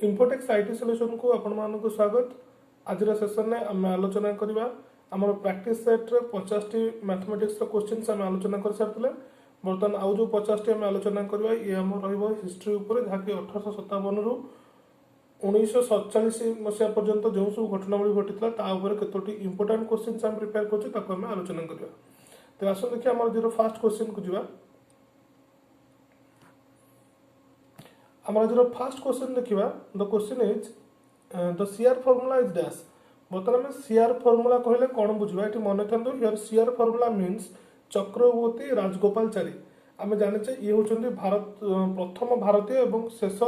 इन्फोटेक्स IT solution को आपण मानक स्वागत। आज सेसन में आम आलोचना करवा आम प्रैक्टिस सेट रे 50 मैथमेटिक्स क्वेश्चन आम आलोचना कर सारे। बर्तमान आउ जो 50 आम आलोचना करवा ये आम हिस्ट्री उपर जहाँकि 1857 रु 1947 मसीहा पर्यंत जो सब घटनावली घटी कतोटी इंपोर्टाट क्वेश्चन आम प्रिपेयर कर आलोचना करवा। तो आस देखिए आम जो फास्ट क्वेश्चन को जावा। हमारा जो फास्ट क्वेश्चन देखिए the question is the CR formula is dash. बर्तमान आम सीआर फॉर्मूला कहले कौन बुझा ये मन था हियर सीआर फॉर्मूला मीन्स चक्रवर्ती राजगोपालचारी। आम जाने ये होंगे भारत प्रथम भारतीय और शेष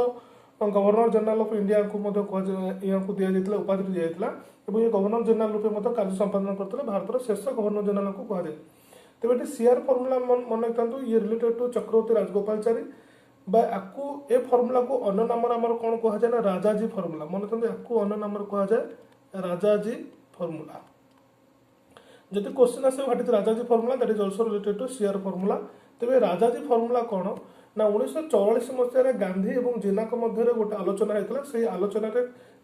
गवर्नर जनरल ऑफ इंडिया को दि जाता उपाधि दी जाता और ये गवर्नर जनरल रूप कार्य संपादन करते भारत शेष गवर्नर जनरल को कहुए। तेज ये सीआर फॉर्मूला मन था ये रिलेटेड टू चक्रवर्ती राजगोपालचारी आपको ए फॉर्मूला को अन्य नाम कौन कहुए ना राजाजी फॉर्मूला। मन रखते आपको अन्य नाम कहुए राजाजी फॉर्मूला। जब क्वेश्चन आसे what is Rajaji formula that is also related to CR formula. तेज राजाजी फॉर्मूला कौन ना 1944 मसीह गांधी और जिन्ना मध्य गोटे आलोचना होता से आलोचन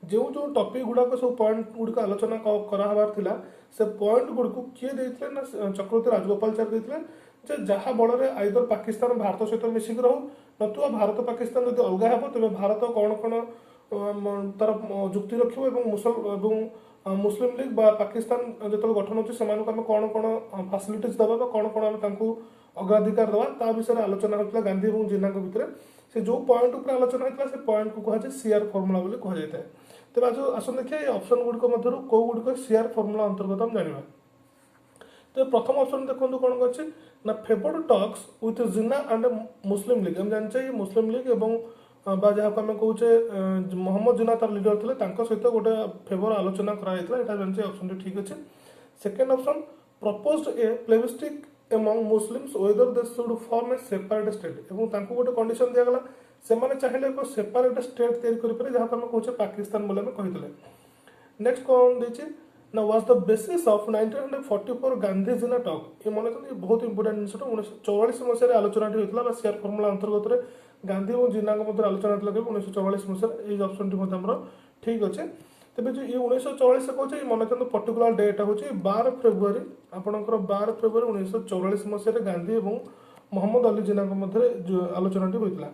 जो जो टॉपिक गुड़ाक सब पॉइंट गुड़िक आलोचना करार से पॉइंट गुड़िक किए देते ना चक्रवर्ती राजगोपालचारी देते जहाँ बल आइदर पाकिस्तान भारत सहित मिसिक रो नतुआ भारत पाकिस्तान जब अलग हे तेज भारत कौन कौन तार जुक्ति रखिए मुस्लिम लीग बा पाकिस्तान जो गठन होती कौन कौन फैसिलिटीज दबा कौन कौन आम अग्राधिकार दवा ता विषय आलोचना होता गांधी और जिन्ना भितर से जो पॉइंट उपर आलोचना होता से पॉइंट को कहुए सीआर फॉर्मूला बोली कहुए। तेज आज आस देखिए ऑप्शन गुड़िक मध्य कौ गुड़िक सीआर फॉर्मूला अंतर्गत आम जाना। तो प्रथम ऑप्शन देखो कौन अच्छे ना favoured talks with Jinnah and Muslim league. हम जाने ये मुस्लिम लीग और जहाँ को आम कहे मोहम्मद जिन्ना तार लीडर थे सहित गोटे फेवर आलोचना कराई जाने ऑप्शन ठीक अच्छे। Second option proposed a plebiscite among Muslims whether they should form a separate state और गोटे कंडीशन दिगला से चाहिए एक सेपरेट स्टेट तैयारी जहाँ आम कहे पाकिस्तान बोले कही। नेक्स्ट कौन देती ना was the basis of 1944 Gandhi Jinnah talk. ये मन रखते बहुत इंपोर्टेंट जिनस 1944 मसीह आलोचना होता सीआर फॉर्मूला अंतर्गत गांधी और जिन्ना मध्य आलोचना होता 1944 मसीह ये ऑप्शन ठीक अच्छे। तेज जो ये 1944 से कहे मन रखते पर्टिकुलर डेट हूँ 12 फेब्रुआरी आपंकर 12 फेब्रुआरी 1944 मसीह गांधी और मोहम्मद अली जिन्ना मध्य आलोचना होता।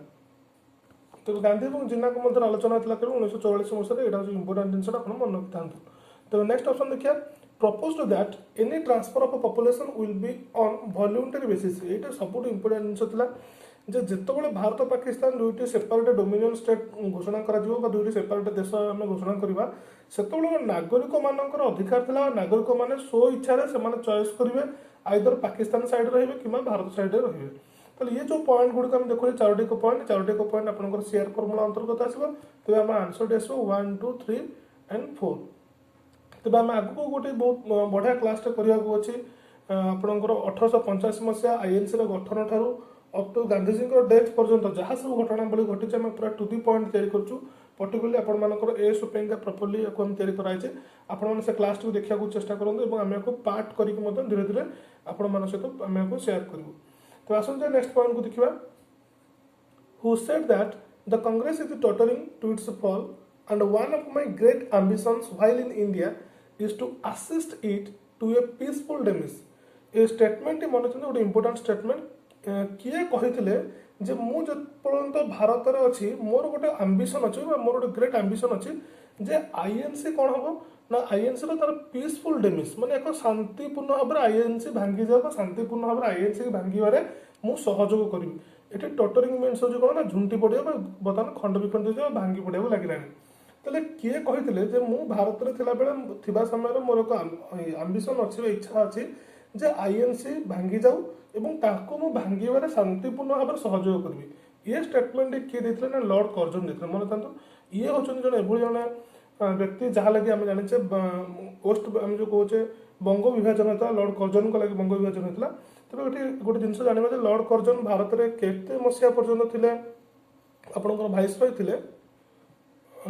तो गांधी और जिन्ना मध्य आलोचना होता 1944 मसीह यहाँ हूँ इंपोर्टेंट जिनस मन रखी था। तो नेक्स्ट ऑप्शन देखिए proposed that any transfer of population will be on voluntary basis. ये सब इंपोर्टेंट जिनस जिते भारत पाकिस्तान दुईटी सेपरेट डोमिनियन स्टेट घोषणा कर दुईटी सेपरेट देश आम घोषणा करवा से नागरिक मानकर अधिकार था नागरिक मैंने स्व इच्छा से चॉइस करेंगे आइदर पाकिस्तान साइड रे कि भारत साइड रे। तो ये जो पॉइंट गुड़िक देखो चारोटी को पॉइंट आप सीआर फॉर्मूला अंतर्गत आसो। तेज आम आंसर आसो 1 2 3 एंड 4। तेज आम आगू गोटे बहुत बढ़िया क्लासटे करने अच्छे आपंकर 1885 मसीहा आईएनसी गठन ठारू अप टू गांधीजी डेथ पर्यंत जहाँ सब घटनावली घटी आम पूरा टू दी पॉइंट तैयारी करूँ पर्टिकुलरली आपर ए सुपेंगा प्रॉपर्ली आम तैयारी कराई आपण से क्लास टी देखा चेष्टा करूँ आम को पार्ट करके धीरे धीरे आपण सहित आम सेयार करूँ। तो आसते नेक्स्ट पॉइंट को देखा who said that the Congress is tottering to its fall and one of my great ambitions while in India is to assist it to a peaceful demise. ये स्टेटमेंट मन रखते गोटे important statement किए कही जे मु पर्यंत भारत में अच्छी मोर गोटे आंबिशन अच्छे मोर गोटे ग्रेट आंबिशन अच्छी जे आईएनसी कौन हम ना आईएनसी तार पीसफुल डेमिस माने एक शांतिपूर्ण भाव में आईएनसी भांगी जाए शांतिपूर्ण भाव में आईएनसी भांगे मुझे सहयोग करी। ये टॉटरिंग मीन्स हो कौन ना झुंटी पड़ा बर्तमान खंड विखंड भांगी पड़ा लगे। तेल किए कही मु भारत में थिला समय मोर एक आंबिशन अच्छी इच्छा अच्छी जे आईएनसी भांगी जाऊ एवं ताको मु भांगे शांतिपूर्ण भाव में सहयोग करी। ये स्टेटमेंट किए देते ना लॉर्ड कर्जन देते। मन था ये हूँ जन जड़े व्यक्ति जहाँ लगे आम जाने वेस्ट आम जो कहे बंग विभाजन होता लॉर्ड कर्जन को लगे बंग विभाजन होता। तेज गोटे जिन जानवा लॉर्ड कर्जन भारत में केते मसीहा पर्यंत थे आपंकर भाइसरय थे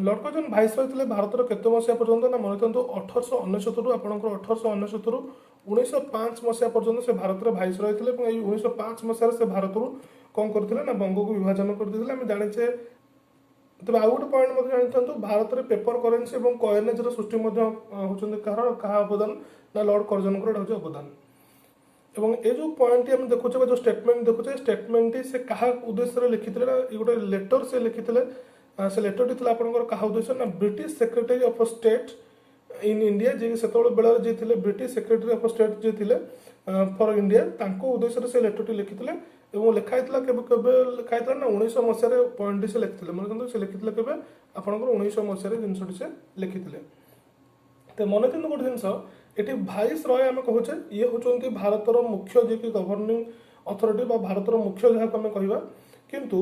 लॉर्ड कर्जन भाइसरय थे भारत केते मसीहा पर्यंत ना मन था 1899 आपंकर 1899 1905 मसीहा पर्यंत से भारत में भाइसरय थे 1905 मसीह से भारत कौन करते ना बंग को विभाजन करते जाने तेज आउ गोटे पॉइंट जानी भारत में पेपर करेन्सी और कॉइनेज सृष्टि होती क्या अवदान ना लॉर्ड कर्जन हूँ अवदान। এবং এই যে পয়েন্টটি আমি দেখুছে বা যে স্টেটমেন্ট দেখুছে স্টেটমেন্টটি সে কাহা উদ্দেশ্যে লিখিলে না গোটে লেটর সে লিখিলে সে লেটরটি লা আপনার কাহা উদ্দেশ্য না British secretary of state in India যে সেতবে বেলার যে ଥିଲେ ব্রিটিশ সেক্রেটারি অফ স্টেট যে ଥିଲେ ফর ইন্ডিয়া তাঙ্ক উদ্দেশ্যে সে লেটরটি লিখিলে এবং লেখা হয়েছিল কেবে কেবে লেখা হয়েছিল না 1900 মସିହାରେ পয়েন্টটি সে লিখিলে মানে কিন্তু সে লিখিলে কেবে আপনার 1900 মସିହାରେ জিনিসটি সে লিখিলে। তো মনে কিন্তু গোটে জিনিস এটি ভাইস রয় আমি কହୁଛେ ইয়ে হচ্ছেন ভারতর মুখ্য যে কি গভর্নিং অথরিটি বা ভারতর মুখ্য যাকে আমি কহবা কিন্তু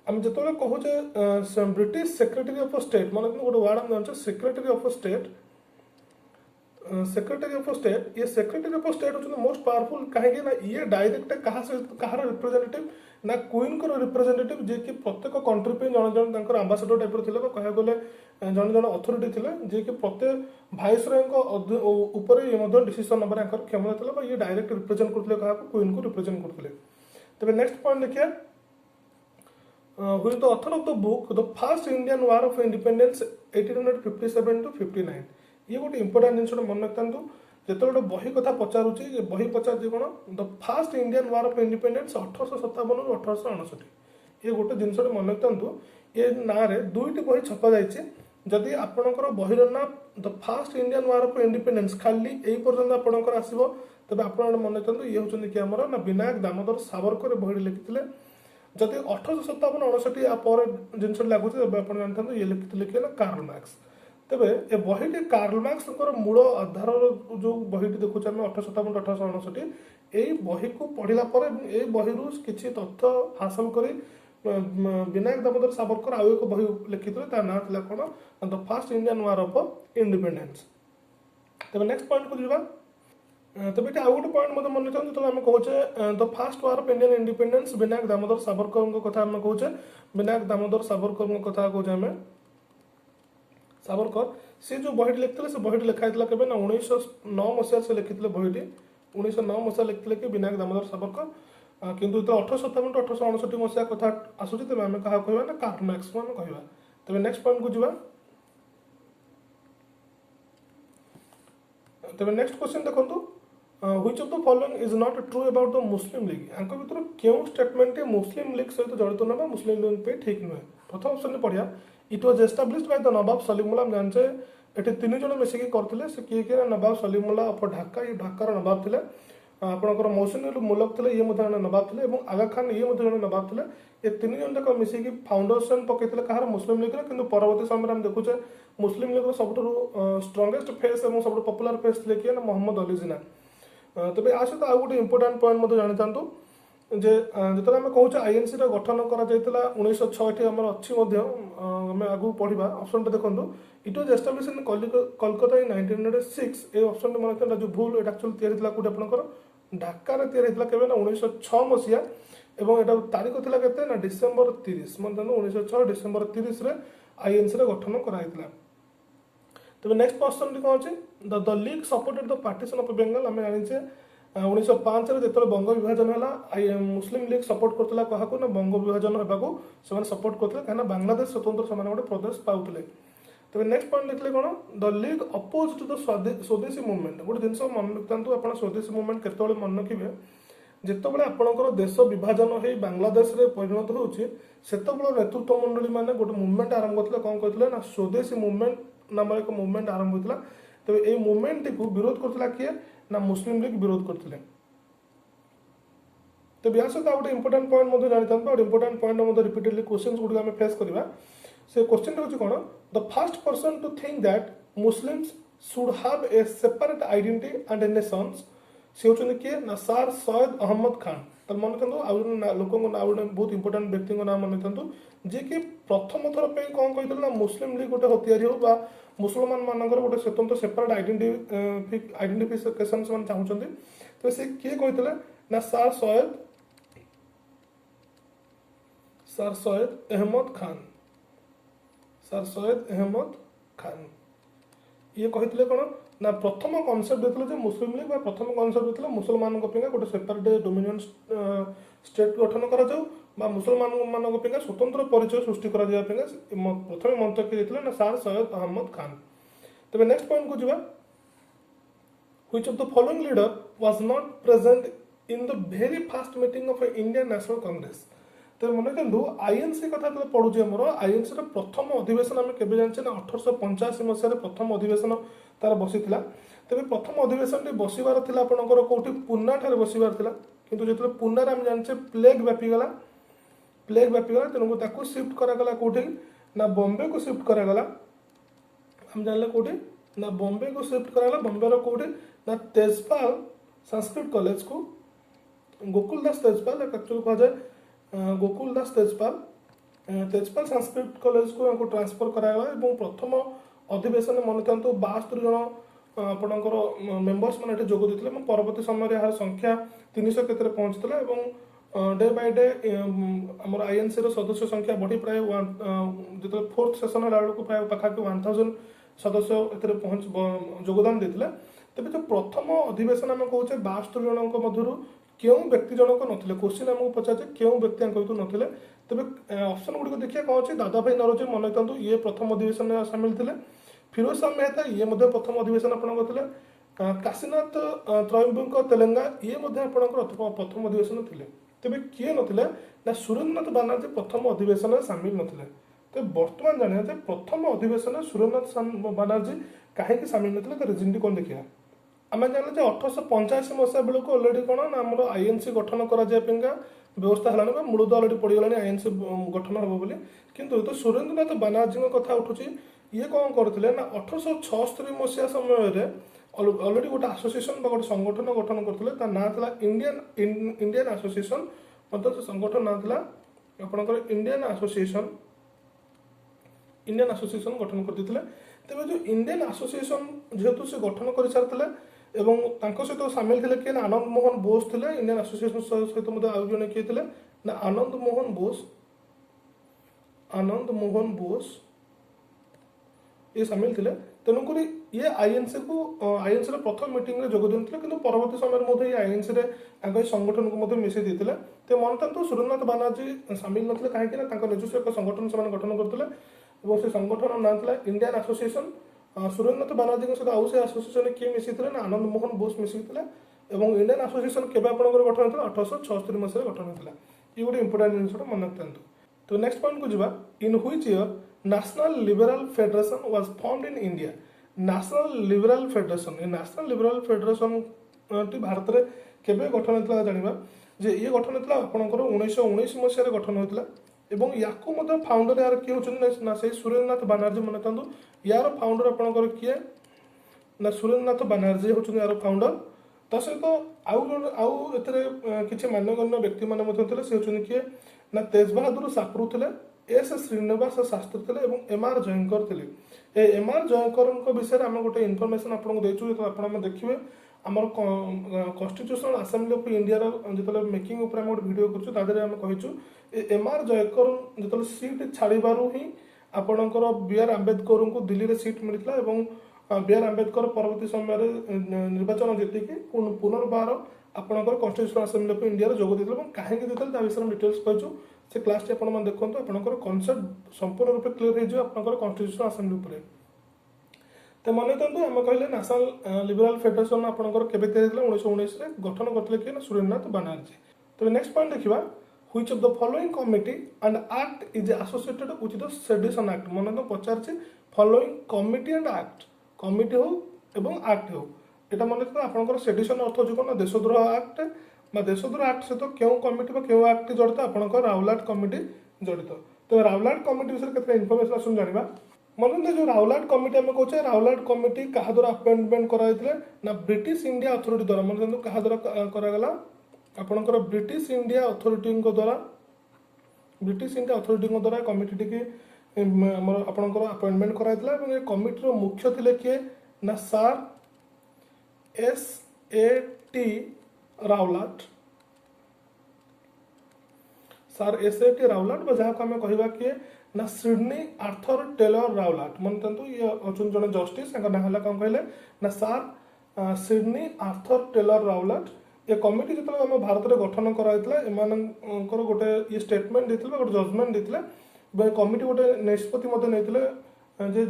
আমি যেতবে কହୁଛେ ব্রিটিশ সেক্রেটারি অফ স্টেট মানে কিন্তু গোটে ওয়ার্ড আমি জানছে secretary of state secretary of state ये सेक्रेटरी ऑफ स्टेट होती मोस्ट पावरफुल कहीं ना ये डायरेक्ट कहाँ रिप्रेजेंटेटिव ना क्वीन को रिप्रेजेंटेटिव जे कि प्रत्येक कंट्री पे जन जन आंबासाडर टाइप थे कह गले जन जन अथॉरिटी थे जे कि प्रत्येक भाइस रॉय ये डिसीजन नंबर क्षमता था ये डायरेक्ट रिप्रेजेंट करते क्या क्वीन को रिप्रेजेंट करते। तबे नेक्स्ट पॉइंट देखिए who is the author of the book the first Indian war of independence 1857 to 59 ये गोटे इंपोर्टाट जिन मन रखता जो गोटे बही कथा पचारूँ बही पचार कौन the fast Indian war of independence 1857 ରୁ 1859 ये गोटे जिन मन रखता ये ना दुईट बही छपा जाइए जदि आपणकर बहीर ना the fast Indian war of independence खाली यही पर्यटन आपणकर आसो तेज आप मन रखता ये हूँ कि आमर ना विनायक दामोदर सावरकर बही लिखिते जदि 1857-59 पर जिन लगुच आप जानते ये लिखिते किए ना कार्ल मार्क्स। तेबे ए बहीटी कार्ल मार्क्स मूल आधार जो बहीटी देखुचे आम 1857-1859 यही बही को पढ़ला ये बही किसी तथ्य हासिल कर विनायक दामोदर सावरकर आउ एक बही लिखिते ना कौन the fast Indian war of independence. तेबे नेक्स्ट पॉइंट को जावा तेज ये आउ गोटे पॉइंट मतलब मन रखते जो आम कहे the fast war of Indian independence Vinayak Damodar Savarkar कथा आम कहे विनायक दामोदर सावरकर कथा कहे आम सावरकर से जो बहीटी लिखते से बहीटी लिखाई के ना 1909 मसीह से लिखिते बहीटी 1909 मसीहा लिखते कि विनायक दामोदर सावरकर किंतु जो 1857-1859 मसीहा कथा आसूँ तेज आम क्या कह ना कार्ल मार्क्स को आम कह। तेज नेक्स्ट पॉइंट को जावा तेज नेक्स्ट क्वेश्चन देखो which of the following is not true about the Muslim league आंक भर क्यों स्टेटमेंट मुस्लिम लीग सहित जड़ित ना मुस्लिम लीग पे ठीक नुहे। प्रथम ऑप्शन पढ़िया it was established by the Nawab Salimullah जानचे ये तीन जन मिसिकी करते से किए किए नवाब सलीमुल्ला ऑफ ढाका ये ढाकार नवाब थे आपंकर मौसुम मुलक थे ये नवाब थे आगा खान ये जन नवाब थे ये तीन जन जाक मिसिकी फाउंडेशन पकई कहार मुस्लिम लीग कि परवर्ती समय में देखुचे मुस्लिम लीग सब स्ट्रंगेस्ट फेस और सब पपुलर फेस थे किए ना मोहम्मद अली जिना। तेज आ सहित आउ गोटे इंपोर्टाट पॉइंट जानी था जे जो आम कहूँ आईएनसी गठन कर 1906 आम अच्छी आम आगू पढ़ा ऑप्शन देखो it was establish in Kolkata in 1906 ये ऑप्शन मन रखता जो भूल ये एक्चुअली तैयारी कौटे आपंकर ढाकार तैयारी केवे ना 1906 मसीहा और यहाँ तारीख थी के डिसेम्बर 30 मन 1906 डिसेम्बर 30 आईएनसी गठन कराई। तब नेक्स्ट क्वेश्चन कौन अच्छे the league supported the partition of Bengal आम जाने 1905 जो बंग विभाजन है मुस्लिम लीग सपोर्ट करता क्या ना बंग विभाजन होगा से सपोर्ट करते कहीं बांग्लादेश स्वतंत्र से गोटे प्रदेश पाते। तब नेक्स्ट पॉइंट देखिए कौन the league oppose to the Swadeshi movement गोटे जिन मन रखता आप स्वदेशी मुवमेंट केत मन रखिए जितेबाला आपंकर देश विभाजन हो बांग्लादेश में परिणत होते नेतृत्व मंडली मैंने गोटे मुवमेंट आरंभ करते कौन कहते ना स्वदेशी मुवमेंट नाम एक मुवमेंट आरंभ होता। तेज ये मुवमेंट को विरोध करता किए ना मुस्लिम लीग विरोध करते। तो या सहित गोटे इंपोर्टाट पॉइंट जानी था इंपोर्टाट पॉइंट रिपीटेडली क्वेश्चन गुड़ आम फेस करवा से क्वेश्चन हूँ कौन the first person to think that Muslims should have a separate identity and a nations से होती किए ना सर सैयद अहमद खान। तो मन रखु आउ लोक बहुत इंपोर्टाट व्यक्ति नाम मन रखु जी कि प्रथम थर पर कौन कहते ना मुस्लिम लीग गोटे हथियारी हो मुसलमान मानकर गोटे स्वतंत्र सेपरेट आइडेंटिफिकेशन से चाहते तो से किए कहते ना सर सैयद अहमद खान ये कहते कौन ना प्रथम कनसेप्ट देते मुस्लिम लीग प्रथम कनसेप्ट देते मुसलमान गोटे सेपरेट डोमिनियन स्टेट गठन करा बा मुसलमान मान स्वतंत्र परिचय सृष्टि करा प्रथम मंत्र किए देते ना सार सैयद अहमद खान। तेज नेक्स्ट पॉइंट को जावा, which of the following leader was not present in the very first meeting of Indian National Congress। तो मन रखु आईएनसी कथा जो पढ़ुचे आमर आईएनसी प्रथम अधिवेशन आम के जाने ना 1885 मसीह प्रथम अधिवेशन तार बसी तेज प्रथम अधिवेशन बसबार आपंकर कौटी पुना ठार बसबार किंतु जो पुना आम जाने प्लेग व्यापीगला तेणुक सिफ्ट करागला कौटी ना बॉम्बे को सिफ्ट करागला आम जान कौटी ना बॉम्बे को शिफ्ट कराला बॉम्बे कौटे ना तेजपाल संस्कृत कॉलेज को गोकुल दास तेजपाल एक्चुअली कह जाए गोकुल दास तेजपाल संस्कृत कॉलेज को ट्रांसफर कराला और प्रथम अधिवेशन मन था 72 जन आपणकर मेम्बर्स मैंने जोग देते परवर्ती समय यार संख्या 300 केते पहुंचता डे बाय डे आम आईएनसी सदस्य संख्या बढ़ी प्राय जो 4th सेशन बेलू प्राय पाखापी 1000 सदस्य ए पहुँच योगदान देते। तेज जो प्रथम अधिवेशन आम कहे 72 जनों मध्य क्यों व्यक्ति जनक नथिले क्वेश्चन आमको पचारे क्यों व्यक्ति भितर नथिले। तेज ऑप्शन गुड़िक देखिए कौन अच्छे दादा भाई नौरोजी मन रखु ये प्रथम अधिवेशन में सामिल थे। फिरोज शाह मेहता ये प्रथम अधिवेशन आपंकर काशीनाथ त्रयंबक तेलेंगा ये आपंकर प्रथम अधिवेशन थे। तेज किए नथिले ना सुरेंद्रनाथ बानर्जी प्रथम अधिवेशन सामिल नथिले। तो बर्तमान जाना प्रथम अधिवेशन सुरेंद्रनाथ बानर्जी कहीं सामिल नथिले तो रिजन कौन देखिए आम जान 1885 मसीहा बेलू अलरेडी कौन ना आम आईएनसी गठन कराया व्यवस्था है मूल तो अलरेडी पड़गला आईएनसी गठन हम बोली किंतु तो सुरेंद्रनाथ बानर्जी कथा उठू ये कौन करते ना 1876 मसीहा समय अलरेडी गोटे आसोसिएशन गोटे संगठन गठन करते ना था इंडियन आसोसिएशन मतलब संगठन ना था आपंकर इंडियन आसोसिएशन गठन करते। तेज जो इंडियन आसोसिएशन जेहेतु से गठन कर सारी सहित सामिल थे किए आनंद मोहन बोस थे इंडियन आसोसिएशन सहित आउ जड़े किए थे ना आनंद मोहन बोस ये सामिल थे। तेणुक ये आईएनसी को आईएनसी प्रथम मीटिंग में जोग देते कि परवर्ती समय ये आईएनसी संगठन को मिसई देते। तो मन था सुरेंद्रनाथ बानर्जी सामिल नथिले कहीं निजस्व एक संगठन से गठन करते से संगठन ना था इंडियन आसोसिएशन। सुरेंद्रनाथ बानर्जी सहित आउ से आसोसिएशन किए मिसई ना आनंद मोहन बोस मिसई इंडियन आसोसिएशन केवे आपंकर गठन होता 1876 मसीह गठन होता। ये गोटे इंपोर्टाट जिन मन रखता। तो नेक्स्ट पॉइंट को जावा, in which year National Liberal Federation was formed in India. National Liberal Federation ये नेशनल लिबरल फेडरेशन टी भारत में केवे गठन होता जाना जे ये गठन होता आपंकर 1919 मसीह गठन होता या फाउंडर यार किए होना से सुरेंद्रनाथ बानर्जी मन था यार फाउंडर आपंकर किए ना सुरेंद्रनाथ बानर्जी होती यार फाउंडर। ता सहित आउ किसी मान्यगण्य व्यक्ति मैंने से होती किए ना तेज बहादुर सापरू थे एस श्रीनिवास शास्त्री थे एम आर जयंकर थे। एम आर जयंकर विषय आम गोटे इनफर्मेशन आपको देचु आप देखिए आमर कन्स्टिट्यूशनल आसेम्बली ऑफ इंडिया जो मेकिंग उपर गोटे वीडियो करूँ एम आर जयकर जो सीट छाड़ू ही आपणकर बी आर आंबेडकर को दिल्ली में सीट मिलता बी आर आंबेडकर परवर्ती समय निर्वाचन जीतिकी पुनर्बार आपणकर कन्स्टिट्यूशनल आसेम्बली ऑफ इंडिया जोग देते कहीं देते विषय डिटेल्स कहूँ से क्लास टी आप देखो आपंकर कनसेप्ट संपूर्ण रूप क्लीयर होकर कन्स्टिट्यूशनल आसेम्बली उपर। तो मन रखु आम कहले नेशनल लिबरल फेडरेशन आपंकर केवे 1919 गठन करते किए सुरेंद्रनाथ बानर्जी। तो नेक्स्ट पॉइंट देखा, which of the following committee and act is associated with the sedition act. मन तो पचार following committee and act committee हो एवं एक्ट हो यहाँ मन रखते आपंकर सेडिशन अर्थ जो कौन देशद्रोह एक्ट देशद्रोह एक्ट सहित क्यों कमिटी क्यों एक्ट जड़ित आपंकर राउलाट कमिटी जड़ित। तो राउलाट कमिटी विषय के इनफर्मेशन आस जाना मन जो राउलाट कमिटी आम कहे राउलाट कमिटी क्या द्वारा अपॉइंटमेंट कराइले ना ब्रिटिश इंडिया अथॉरिटी द्वारा मन क्या द्वारा करागला आपंकर ब्रिटिश इंडिया अथॉरिटी द्वारा कमिटी टी आपंकर अपॉइंटमेंट कराइला। कमिटी मुख्य थे किए ना सार एस ए टी राउलाट जहाँ को आम कह किए ना सिडनी आर्थर टेलर राउलाट। मन था ये अच्छा जड़े जस्टिस ना कौन कहले ना sir Sidney Arthur Taylor Rowlatt a committee जो आम भारत में गठन कराइला एमानकर गोटे ये स्टेटमेंट देते गोटे जजमेंट देते कमिटी गोटे निष्पत्ति नहीं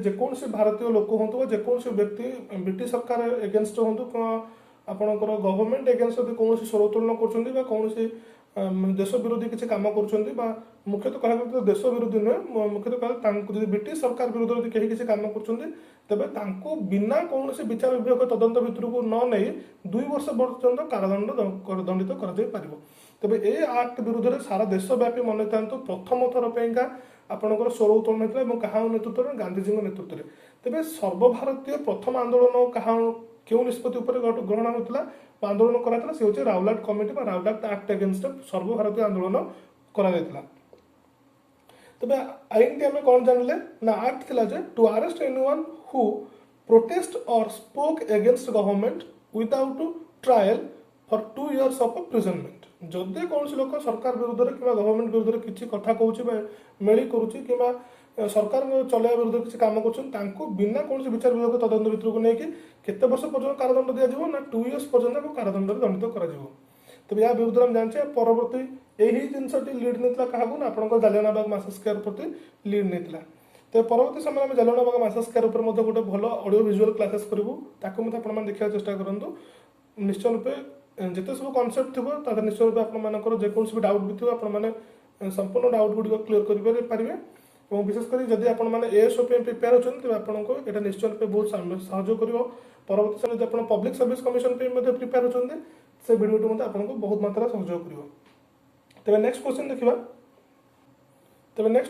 जेकोसी भारतीय लोक हूँ जेकोसी व्यक्ति ब्रिटिश सरकार एगेन्स्ट हूँ आपणकर गवर्नमेंट एगेन्स्ट जब कौन स्वरोत्तोलन कर देश विरोधी किसी काम कर मुख्यतः कह देश विरोधी नुहे मुख्यतः कह ब्रिटिश सरकार विरोध कहीं किसी काम कर बिना कौन विचार विभाग तदंत भितर को न नहीं 2 वर्ष पर्यंत कारादंड दंडित कर तेज ए आक्ट विरुद्ध में सारा देशव्यापी मन था प्रथम थर पर आपणकर स्वर उत्तोलन होता क्या नेतृत्व में गांधीजी नेतृत्व में तेज सर्वभारतीय प्रथम आंदोलन क्या क्यों निष्पत्ति ग्रहण होता आंदोलन कराला सी हूँ Rowlatt committee Rowlatt act against सर्वभारतीय आंदोलन कराइला तेज आईन टी आम कौन जानले ना आक्ट थिला जे to arrest anyone who protest or spoke against government without trial for 2 years of imprisonment जदि कौन लोक सरकार विरुद्ध में कि गवर्नमेंट विरुद्ध किसी कथा कहूँ मेली करुच्ची कि सरकार चलैया विरुद्ध किसी काम कर बिना कौन विचार विभाग तदंत भितर को लेकिन केते वर्ष पर्यटन कारादंड दिया ना 2 years पर्यटन कारादंड दंडित कर तेज या विरुद्ध में जाने परवर्ती यही जिनटी लीड नहीं क्या ना आप जालियानाबाग मासेस्केयर प्रति लीड नहीं तो परवर्ती समय में जालियानाबाग मासेस्केयर गोटे भल ऑडियो विजुअल क्लासेस करूँ ताकू देखा चेष्टा करूँ निश्चय रूपे जिते सब कनसेप्ट थो निश्चय रूपे आपर जेकोसी भी डाउट भी थो आपने संपूर्ण डाउट गुड़िक क्लीयर करेंगे और विशेषकर जदि आप एएसओ प्रिपेयर होती आपको यहाँ निश्चय रूपे बहुत सहयोग कर परवर्ती समय जब आप पब्लिक सर्विस कमिशन प्रिपेयर होती से भिडियो आपको बहुत मात्रा सहयोग कर तेज नेक्स्ट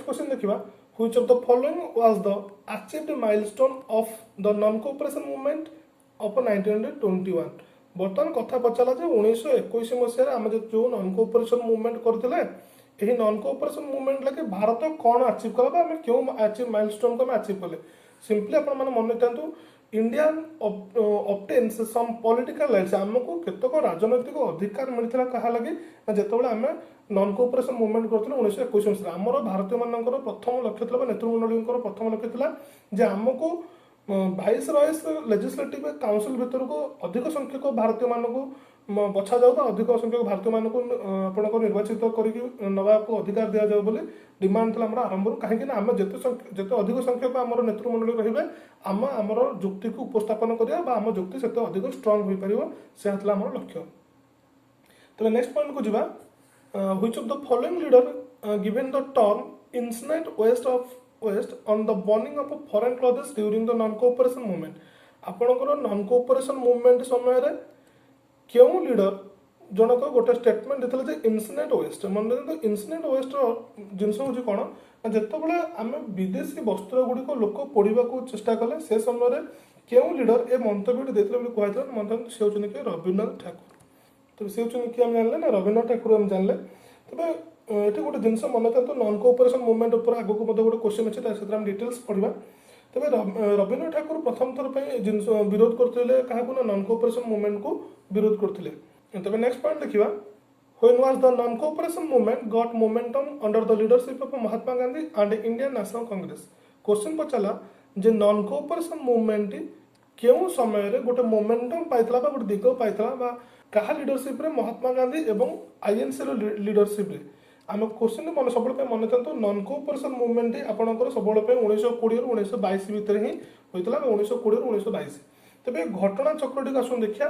क्वेश्चन देखा which of the following was the achieved milestone of the non cooperation movement of 1921 बर्तमान कथा पचारा 1921 मसीह आम जो नॉन कोऑपरेशन मूवमेंट करते यही नॉन कोऑपरेशन मूवमेंट लगे भारत कौन अचीव कला आम क्यों अचीव माइलस्टोन को अचीव कले सिंपली आप मन था India obtains some political rights आमको केतक राजनैतिक अधिकार मिलता क्या लगे जिते आम नॉन कोऑपरेशन मूवमेंट करते 1921 मसीह आमर भारतीय मानकर प्रथम लक्ष्य था नेतृमंडली प्रथम लक्ष्य था आमको 22 लेजिस्लेटिव काउंसिल भीतर को अधिक संख्यक भारतीय मानक बछा जाऊ अधिक संख्यक भारतीय मानक आपको निर्वाचित करके नवा को अधिकार दि जाऊ बोली डिमांड था आरंभ कहीं आम जिते अधिक संख्यक आम नेतृमंडली रही आम आमर जुक्ति को उपस्थापन करा आम जुक्ति से अधिक स्ट्रंग हो पार से आम लक्ष्य तेज नेक्स्ट पॉइंट को जी which of the following leader given the term insensate waste on the burning of foreign clothes during the non cooperation movement आपणकर नॉन कोऑपरेशन मूवमेंट समय रे क्यों लीडर जनक गोटे स्टेटमेंट देते इंसिनेट वेस्ट मन इंसिनेट वेस्ट जिनस हूँ कौन जिते आम विदेशी वस्त्र गुड़िक लोक पोड़ा चेष्टा कले से समय क्यों लीडर ए मंतव्य देते कहते मंतव्य से होती कि रवीन्द्रनाथ ठाकुर तो सी होती कि जानले ना रवीन्द्रनाथ ठाकुर आम जानले तेज ये गोटे जिन मन था नॉन कोऑपरेशन मूवमेंट उपर आगे को गोटे क्वेश्चन अच्छे डिटेल्स पढ़ा तेज रवीन्द्रनाथ ठाकुर प्रथम थर पर जिन विरोध करते क्या नॉन कोऑपरेशन मूवमेंट को विरोध करते तेज नेक्स्ट पॉइंट देखा when was the non cooperation movement got momentum under the leadership of Mahatma Gandhi and Indian National Congress question पचारा जे नॉन कोऑपरेशन मूवमेंट क्यों समय गोटे मोमेंटम पाइला गोटे दिग पाइला क्या लीडरशिप रे महात्मा गांधी एवं आईएनसी लीडरशिप रे आम क्वेश्चन मन सब मन था नॉन कोऑपरेशन मूवमेंट आपंकर सब 1920 ରୁ 1922 भितर ही होता 1920 ରୁ 1922 तेज घटना चक्रटी आस देखा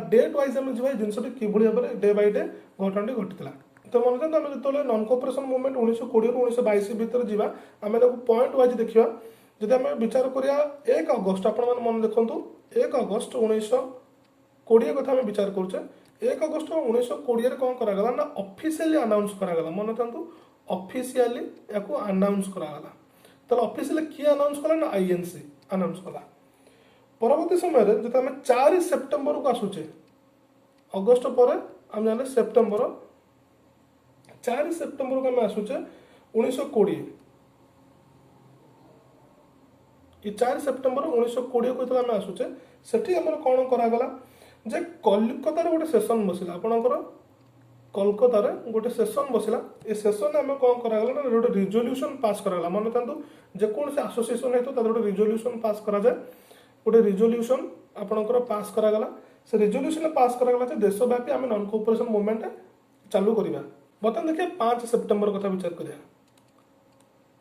डेट वाइज आम जी जिनटी कि भाव में डे बाय डे घटनाटी घटी तो मन था आम जो नॉन कोऑपरेशन मूवमेंट 1920 ରୁ 1922 भितर जावा आम पॉइंट वाइज देखा जब आम विचार करिया 1 अगस्त आप मन देखु 1 अगस्त 1920 कथा आम विचार करुचे 1 अगस्त 1920 कौन करागला ना ऑफिशियली अनाउंस करागला मन था ऑफिशियली या अनाउंस करागला तो ऑफिशियली किए अनाउंस कला ना आईएनसी अनाउंस कला परवर्ती समय जब आम 4 सेप्टेम्बर को आसुचे अगस्त पर आम जाने सेप्टेम्बर 4 सेप्टेम्बर को आम आसुचे 1920 ये 4 सेप्टेम्बर 1920 को आम आसुचे सेठी आम कौन करागला जे कलिकतार गोटे सेसन बसला आपणकर कोलकातार गोटे सेसन बसला ए सेसन आम कौन करागला ना गोटे रिजोल्यूशन पास करागला मन था जेकोसी आसोसिएशन है तो गोटे रिजोल्यूशन पास करा जाए गोटे रिजोल्यूशन आपणकर पास करागला से रिजोल्यूशन पास करागला जे देशव्यापी आम नन कोऑपरेशन मूवमेंट चालू करवा। बर्तमान देखिए 5 सेप्टेम्बर कथा विचार करिया।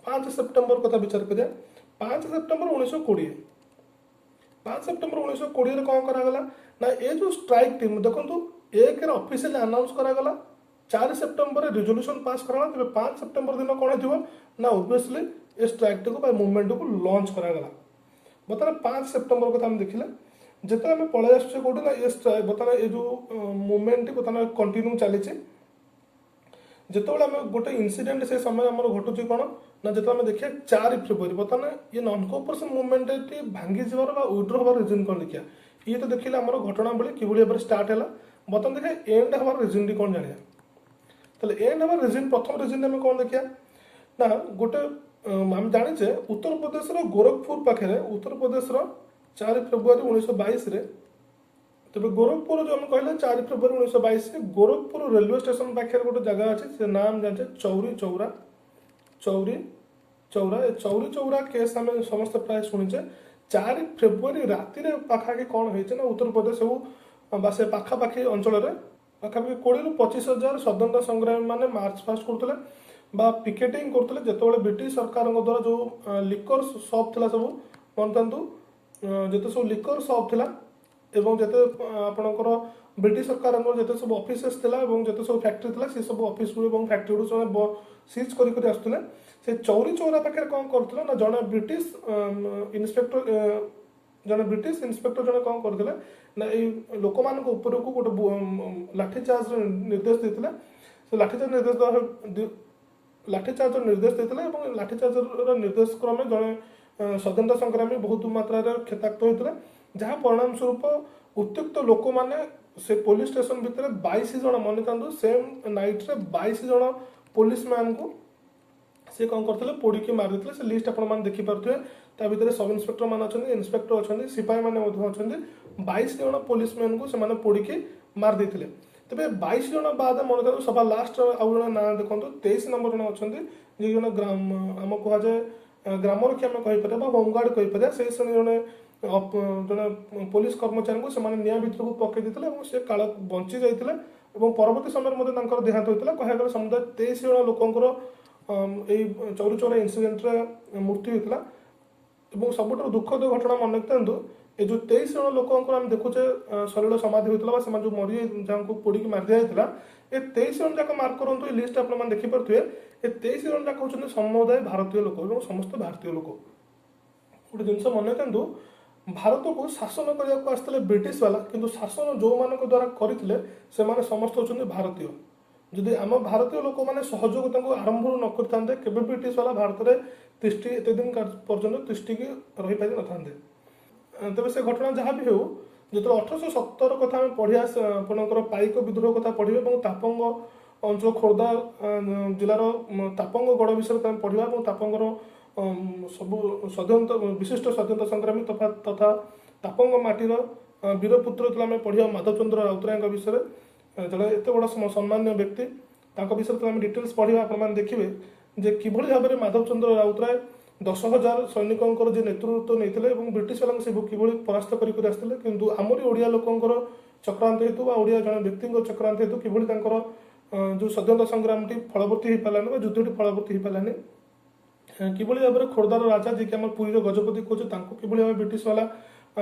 5 सेप्टेम्बर कथा विचार करिया। 5 सेप्टेम्बर 1920 5 सेप्टेम्बर 1920 कौन करागला ना ये जो स्ट्राइक टीम देखो एक ऑफिशियल अनाउंस करागला 4 सेप्टेम्बर रिजोल्यूशन पास कराला तेज 5 सेप्टेम्बर दिन कौन थी ना ओबियसली ये स्ट्राइक टी को मूवमेंट को लॉन्च करागला। बर्तमान 5 सेप्टेम्बर कथा देखिले जिते आम पलि आसुचे कौटी ना ये बर्तमान ये जो मूवमेंट बर्तमान कंटिन्यू चली जिते आम गोटे इनसीडेंट से समय आम घटुची कौन ना जो आम देखिए 4 फेब्रुआरी बर्तमान ये नन कोऑपरेशन मूवमेंट भांगी जबार उइड्रो हबार रिजन कौन देखिए ये तो देखिए आम घटनावली किभली भाव स्टार्ट है। बर्तमान देखिए एंड हबार रिजन टी कौन जाना तेल एंड हबार रिजन प्रथम रिजन आम कौन देखिए ना गोटे आम जाचे उत्तर प्रदेश गोरखपुर पाखे उत्तर प्रदेश 4 फेब्रुआरी 1922 तेज गोरखपुर जो हम कहले 4 फेब्रुआरी 1922 गोरखपुर रेलवे स्टेशन पाखे गोटे जगह अच्छे से नाम जाने चौरी चौरा चौरी चौरा ये चौरी चौरा केस आम समस्त प्राय शुणीचे 4 फेब्रुआरी राति पाखापाखि कौन होती ना उत्तर प्रदेश सब से पाखापाखि अंचल पाखापाखि 20 ରୁ 25,000 स्वतंत्र संग्रामी मैंने मार्च पास्ट करते पिकेटिंग करते जिते ब्रिटिश सरकार द्वारा जो लिकर सप थी सब मन था जिते सब लिकर सप थी एवं जिते आपणकर ब्रिटिश सरकार जिते सब ऑफिसेस थिला एवं जिते सब फैक्ट्री थिला से सब ऑफिस एवं फैक्ट्री से सीज कर आसुले से चौरी चौरा पाखे कौन करथिला ना जने ब्रिटिश इन्स्पेक्टर जने कौन करथिले ना ए लोक मान ऊपर को गोटे लाठीचार्ज निर्देश देथिले से लाठीचार्ज निर्देश देथिले एवं लाठीचार्ज निर्देश क्रमे जने स्वतंत्र संग्रामी बहुत मात्रा क्षताक्त होते जहाँ परिणाम स्वरूप उत्त्यक्त लोक मैंने से पुलिस स्टेशन भितर 22 जन मन था सेम नाइट रे 22 जन पुलिस मैन को से कौन करते पोड़ी की मार देते से लिस्ट आप देखिपे ता भीतर सब इन्स्पेक्टर मान अच्छा इन्स्पेक्टर अच्छा सिपाही मैंने अच्छा 22 जन पुलिस मैन को से पोड़ी की मार देते तेज 22 जन बाद मन था सभा लास्ट आउ जन ना देखो 23 नंबर जन अच्छा जी जन ग्राम आम कहुए ग्राम रक्षी आम कहीपर होमगार्ड कहीपर से जन जन पुलिस कर्मचारी को से निआ भितर को पकई देते से काल बंची जाते परवर्त समय देहांत होता कहला समुदाय 23 जन लोकंर चौरी चौरा इनसीडेंट मृत्यु होता और सबुठ दुखद घटना मन रखता ये जो 23 जन लोक आम देखुचे शरीर समाधि होता से जो मरी जहाँ पोड़ी मार दिया ये 23 जन जाक मार्क करूँ ये लिस्ट आप देखिपे ये 23 जन जाक होते समुदाय भारतीय लोक और समस्त भारतीय लोक गोटे जिनस मन रखु भारत को शासन करने को आसते ब्रिटिश वाला किंतु शासन जो मान द्वारा करते समस्त होते भारतीय जदि आम भारतीय लोक मैंने सहयोग आरंभ न करते केवे ब्रिटिश वाला भारत में तिष्टि एत दिन पर्यटन तिष्टिकी रही पारि न तेज से घटना जहाँ भी हो जो 1870 कथा पढ़िया आपंकर पाइक विद्रोह कथा पढ़े और तापंग अंचल खोर्धा जिलार तापंग गढ़ विषय पढ़ा और तापंगर सब स्वाधीनता विशिष्ट स्वाधीनता संग्रामी तथा तापंग माटीर वीरपुत्र पढ़िया माधवचंद्र राउतराय विषय जड़े एत बड़ा सम्मान्य व्यक्ति विषय डिटेल्स पढ़ा आप देखिए जे किभली भाव में माधवचंद्र राउतराय 10,000 सैनिकों जी नेतृत्व नहीं ब्रिटिश वाला से किभली परास्त करके आसते किंतु आमरी ओडिया लोकंर चक्रांत हेतु ओडिया जन व्यक्ति चक्रांत हेतु किभली जो स्वाधीनता संग्राम फलवर्ती हो पारानी युद्धटी फलवर्ती हो पारानी किभली भाव में खोर्धार राजा जी आम पुरीर गजपति कहे किभली भाव ब्रिटिश वाला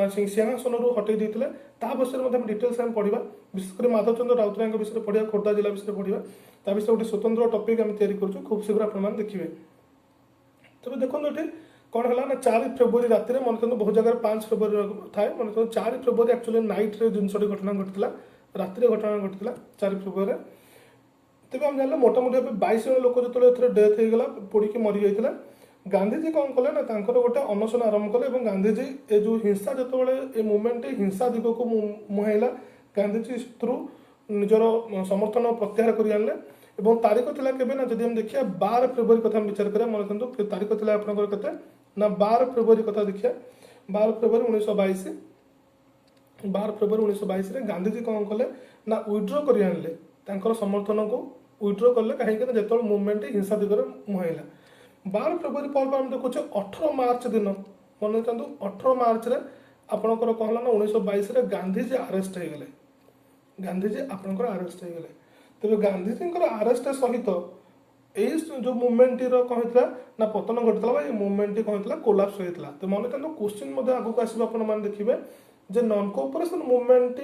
सिंहासन हटई देते विषय डिटेल्स आम पढ़ा विशेषकर माधवचंद्र राउतराय विषय पढ़ा खोर्धा जिला विषय पढ़ा ता विषय गोटे स्वतंत्र टपिक आम तैयारी करूँ खूब शीघ्र आप देखिए। तेज देखो ये कौन है ना 4 फेब्रुआरी राति में मन बहुत जगह 5 फेब्रुआरी थाए मन 4 फेब्रुआरी एक्चुअली नाइट रे जिनसटी घटना घटीला राति घटना घटीला 4 फेब्रुआरी तेज आम जान मोटामोटी भाव 22 जन लोक जो डेथ होगा पोड़ी की मरी जाता गांधीजी कौन कले ना गोटे अनशन आरंभ कले और गांधीजी ये जो हिंसा जो ये मुवमेंट हिंसा दिग को मुहाइला गांधीजी थ्रू निजर समर्थन प्रत्याहार कर आनले और तारीख था के जब हम देखिए 12 फेब्रुआरी कथा विचार करें मन रखु तारीख था आपंकर ना 12 फेब्रुआरी कथा देखिए 12 फेब्रुआरी 1922 12 फेब्रुआरी 1922 गांधीजी कौन कले ना विड्रो कर आनले समर्थन को विड्रो कले कहीं जो मुवमेंट हिंसा दिगरे मुहाइला 12 फेब्रुआरी पर आम देखुचे 18 मार्च दिन मन रखु 18 मार्च आपणकर कौन ना 1922 गांधीजी आरेस्ट हो गले गांधीजी आपणकर आरेस्ट हो गले तेज गांधीजी आरेस्ट सहित यही जो मुवमेंट कौन होता ना पतन घटता मुवमेंट कौन होता कोलाप्स होता तो मन था क्वेश्चन आगू आस देखिए जे नॉन कोऑपरेशन मुवमेंट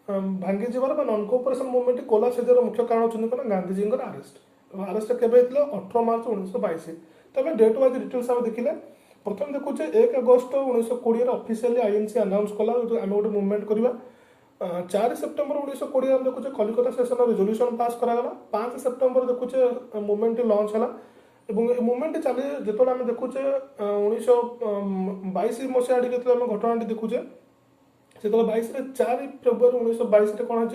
भांगी जबार नॉन कोऑपरेशन मुवमेंट कोलाप्स होजार मुख्य कारण होती कौन गांधीजी आरेस्ट केवे 18 मार्च 1922 तो आम डेट वाइज डिटेल्स आम देखिले प्रथम देखुचे 1 अगस्त 1920 ऑफिशियली आईएनसी अनाउंस कला आम गोटे मुवमेंट करवा 4 सेप्टेम्बर 1920 आम देखुचे कलिकता सेशन रिजोल्यूशन पास करागला 5 सेप्टेम्बर देखुचे मुवमेंट लॉन्च है मुवमेंट चली जो आम देखुचे 1922 मसीहा आम घटना देखुचे से 22 4 फेब्रुआरी 1922 कौन है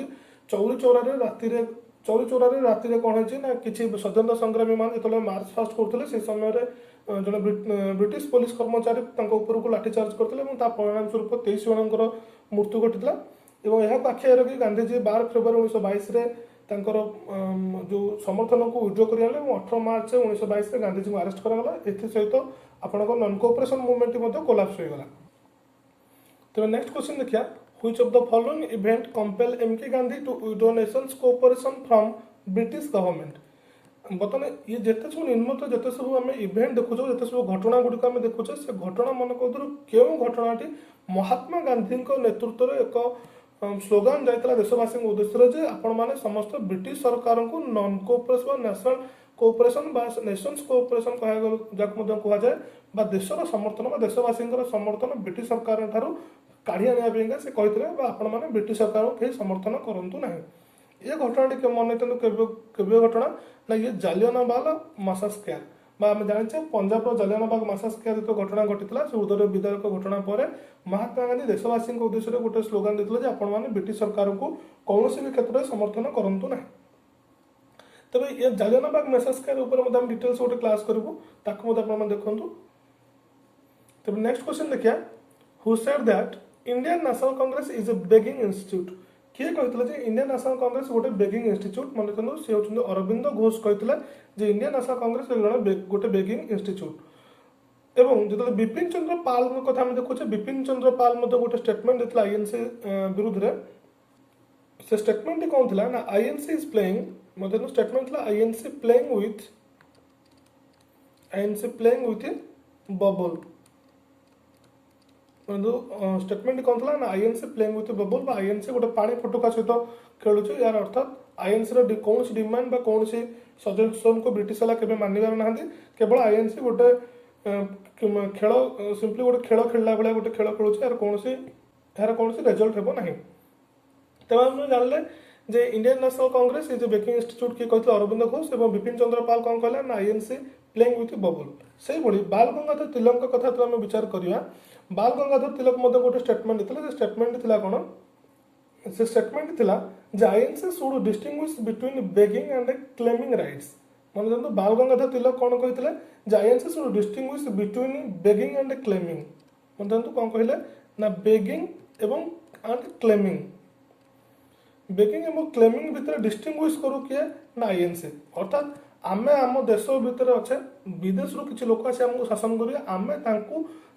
चौरी चौरा राति कौन है ना किसी स्वतंत्र संग्रामी मान जो मार्च फास्ट करते से समय जड़े ब्रिटिश पुलिस कर्मचारी ऊपर को लाठीचार्ज करते परिणाम स्वरूप 23 जनकर मृत्यु घटी यह आखि रखी गांधीजी 12 फेब्रुआरी 1922 जो समर्थन को विड्रो कर 18 मार्च 1922 गांधीजी को आरेस्ट करागला सहित आपण नॉन कोऑपरेशन मुवमेंट कोलाप्स होगा। तो नेक्स्ट क्वेश्चन देखिए which of the following event compel MK Gandhi to withdraw nations cooperation from British government बर्तमान ये जिते सब निम्नलिखित जिते सब आम इवेंट देखुचे जिते सब घटना गुड़िक आम देखुचे से घटना मन क्यों घटनाटी महात्मा गांधी नेतृत्व में एक स्लोगान जाता देशवासी उद्देश्य जे आपण मैंने समस्त ब्रिटिश सरकार को non cooperation national cooperation Nations cooperation कह जाए देशर समर्थन देशवासी समर्थन ब्रिटिश सरकार ठारू काढ़ी आने से कहते आपण मैंने ब्रिटिश सरकार को कहीं समर्थन करूँ ना ये घटना मन केवे घटना ना ये जालियानवाला मासास्क्यार आम जाने पंजाब जालियानवाला मासास्क्यार जो घटना घटी से उदय विधायक घटना पर महात्मा गांधी देशवासी उद्देश्य गोटे स्लोगान देते आपण मैंने ब्रिटिश सरकार को कौन भी क्षेत्र में समर्थन करूँ ना तबे ये जालियानवाला मासास्क्यार ऊपर डिटेल्स गोटे क्लास करूँ देखु। तब नेक्स्ट क्वेश्चन देखिए who said that Indian National Congress is A begging institute किए कहते इंडियन नेशनल कांग्रेस गोटे बेगिंग इंस्टीट्यूट मन रखु सी होती अरविंद घोष कहते इंडियन नेशनल कांग्रेस गोटे बेगिंग इंस्टीट्यूट एवं जो बिपिन चंद्र पाल कथा देखुचे बिपिन चंद्र पाल गोटे स्टेटमेंट देता आईएनसी विरुद्ध में से स्टेटमेंट कौन थी ना आईएनसी इज प्लेइंग स्टेटमेंट था INC playing with bubble statement कौन था ना INC playing with bubble INC गोटे पानी फटुका सहित खेलुचे यार अर्थात आईएनसी कौन डिमांड कौन सजेसन को ब्रिटिश वाला केवे मानिबार ना केवल आईएनसी गोटे खेल सिंपली गोटे खेल खेलला भाया गोटे खेल खेलुचे यार कौन रेजल्ट हेबो नहीं तेज आम जानले जे Indian National Congress is a begging institute किए कहते अरविंद घोष और बिपिन चंद्र पाल कौन कहला ना आईएनसी प्लेइंग विथ बबल से भाई बाल गंगाधर तिलक कथा तो आम विचार करवा बाल गंगाधर तिलक गोटे स्टेटमेंट देते स्टेटमेंट थी कौन से स्टेटमेंट थी INC should distinguish between begging and claiming rights मन जानते बाल गंगाधर तिलक कौन कहते INC should distinguish between begging and claiming मन जानते कौन कहले ना बेगिंग एवं एंड क्लेमिंग बेगिंग एवं क्लेमिंग भितर डिस्टिंग्विश करू किए ना आईएनसी अर्थात आमे आम देश भितर अच्छे विदेश किसी लोक आसी आमको शासन करेंगे आम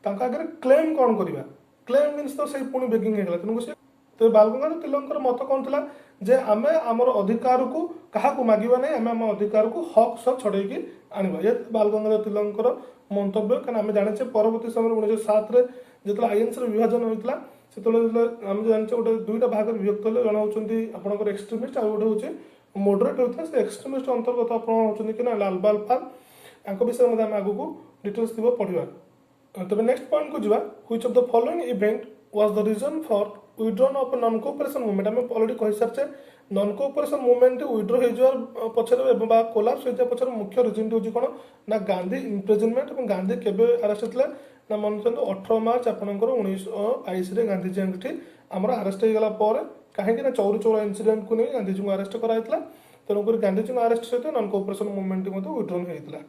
आगे क्लेम कौन करवा क्लेम मीन्स तो सही पुणी बेगिंग होगा तेणुक से तो बालगंगाधर तिलक मत कौन था जे आम आमर अधिकार को क्या मांगा ना आम आम अधिकार को हक सह छड़े आने ये बालगंगाधर तिलक मंतव्य कहीं आम जाने परवर्ती समय 1907 जो आईएनसी विभाजन होता से आम जाने गोटे दुईटा भाग विभक्त है जन होती आपंकर एक्सट्रीमिस्ट आ गोटे हूँ मॉडरेट होता है से एक्सट्रीमिस्ट अंतर्गत आप कि ना लालबाल पाल विषय में आम आगे डिटेल्स थी पढ़ा। तब नेक्स्ट पॉइंट को जावा which of the following event was the reason for withdrawn of non cooperation movement आम ऑलरेडी कहि सारचे नॉन कोऑपरेशन मूवमेंट विड्रॉ हो पछरे कोलाप्स हो पछरे मुख्य रीजन होची कोन ना गांधी इम्प्रिजनमेंट और गांधी केबे अरेस्ट होतले ना मन 18 मार्च आपनकर 1922 रे गांधीजी आमर अरेस्ट हो गला पर कहीं ना चौरी चौरा इनसीडेंट को नहीं गांधीजी को अरेस्ट कराइला तेणुक गांधीजी अरेस्ट सहित नॉन कोऑपरेशन मूवमेंट विड्रॉन होता।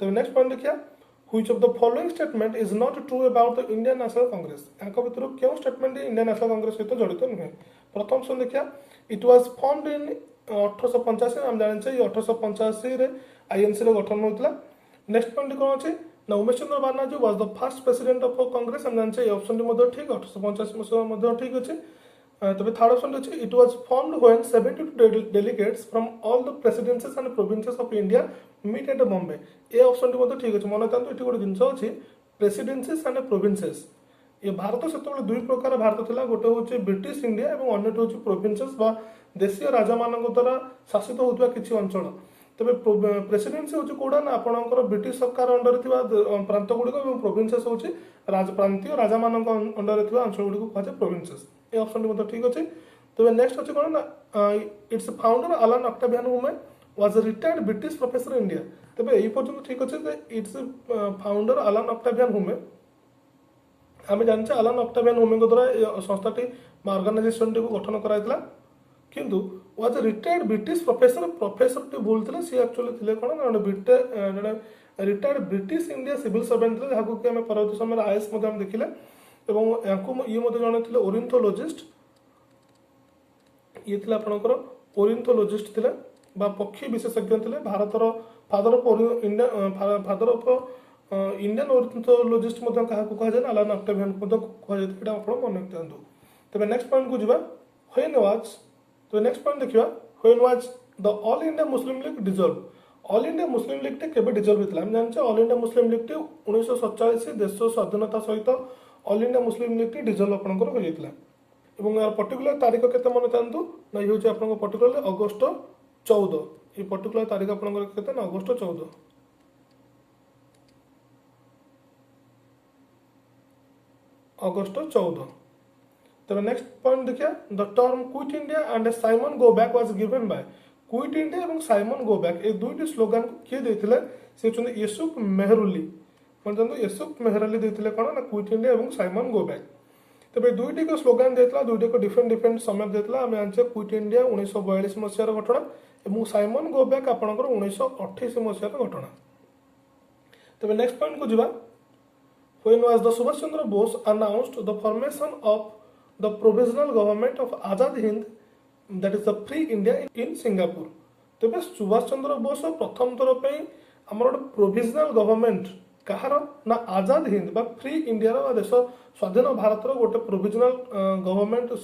तब नेक्स्ट पॉइंट देखिए Which of the following statement is not true about the Indian National Congress? यहाँ भर क्यों स्टेटमेंट इंडियन नेशनल कांग्रेस सहित जड़ित नुहे प्रथम सुन देखिए इट वाज फॉर्म्ड इन 1885 आम जाने 1885 आईएनसी गठन होता। नेक्स्ट पॉइंट कौन अच्छे ना Umesh Chandra Banerjee was the first president of Congress हम जानछे ए ऑप्शन टी ठीक 1885 मसीहा ठीक अछि तबे थर्ड ऑप्शन अछि it was formed when 72 delegates from all the presidencies and provinces of India meet at Bombay A option टी ठीक अछि मन तांतो एटी गोटे जिंस अछि प्रेसिडेंसीज एंड प्रोविंसेस ये भारत से दुई प्रकार भारत थिला गोटे हूँ ब्रिटिश इंडिया और अन्य हूँ प्रोविंसेस बा देशीय राजा मान द्वारा शासित होता किसी अंचल तेज प्रेसिडेंसी हूँ कौटा ना आपंकर ब्रिटिश सरकार अंडर थी प्रांत गुड़िक प्रोविंसेस हूँ प्रांतीय राजा मान अंडर थी अंचल गुड़ी कहुए प्रोविंसेस ये ऑप्शन ठीक अच्छे तेज नेक्स्ट अच्छे कौन ना it's founder Allan Octavian Hume was retired British professor India तेज यही पर्यटन ठीक अच्छे इट्स फाउंडर अलान ऑक्टावियन हुमे आम जाने अलान ऑक्टावियन हुमे द्वारा संस्थाटी ऑर्गेनाइजेशन टी गठन कराइला किंतु वाज रिटायर्ड ब्रिटिश प्रोफेसर टी भूल थे सी एक्चुअली थे कौन ना retired British India civil servant थे जहाँ कि परवर्ती समय आईएएस देखिले ये जड़े थे ओरिंथोलॉजिस्ट ये थे आपंकर ओरिंथोलॉजिस्ट थे पक्षी विशेषज्ञ थे भारतर फादर ऑफ इंडियन ओरिंथोलॉजिस्ट क्या कहुए अलान ऑक्टावियन कहुए मन रखि था तेज नेक्स्ट पॉइंट को जावा व्हेन वाज तो नेक्स्ट पॉइंट देखिए when was the all India Muslim league dissolve all India Muslim league टे केबे डिजॉल्व होता हम जानचे ऑल इंडिया मुस्लिम लीग टे 1947 देश स्वाधीनता सहित ऑल इंडिया मुस्लिम लीग टे डिजॉल्व आपनकर हो जाइतला एवं यार पर्टिकुलर तारीख केते मन थांतु ना ये होचे आपनकर पर्टिकुलर अगस्त 14 ये पर्टिकुलर तारीख आपनकर केते ना अगस्त 14 अगस्त 14 तब नेक्स्ट पॉइंट देखिए the term quit India and Simon go back was given by quit India और साइमन गो बैक ये दुईटी स्लोगान को किए देथिले से होचन यूसुफ मेहरुली मतलब यूसुफ मेहरुली देथिले कोन ना क्विट इंडिया और साइमन गो बैक तबे दुईटी को स्लोगान देथिला दुईटी को डिफरेंट समय देथिला हम जानचे क्विट इंडिया 1942 मसियार घटना और साइमन गो बैक आपनकर 1928 मसियार घटना तबे नेक्स्ट पॉइंट को जिबा when was the Subhash Chandra Bose announced the formation of the provisional government of Azad Hind, that is the free India in Singapore. तेबे सुभाष चंद्र बोस प्रथम थर पे आमर गोटे प्रोविजनाल गवर्नमेंट कहार ना आजाद हिंद बा फ्री इंडिया देश स्वाधीन भारत गोटे प्रोविजनाल गवर्नमेंट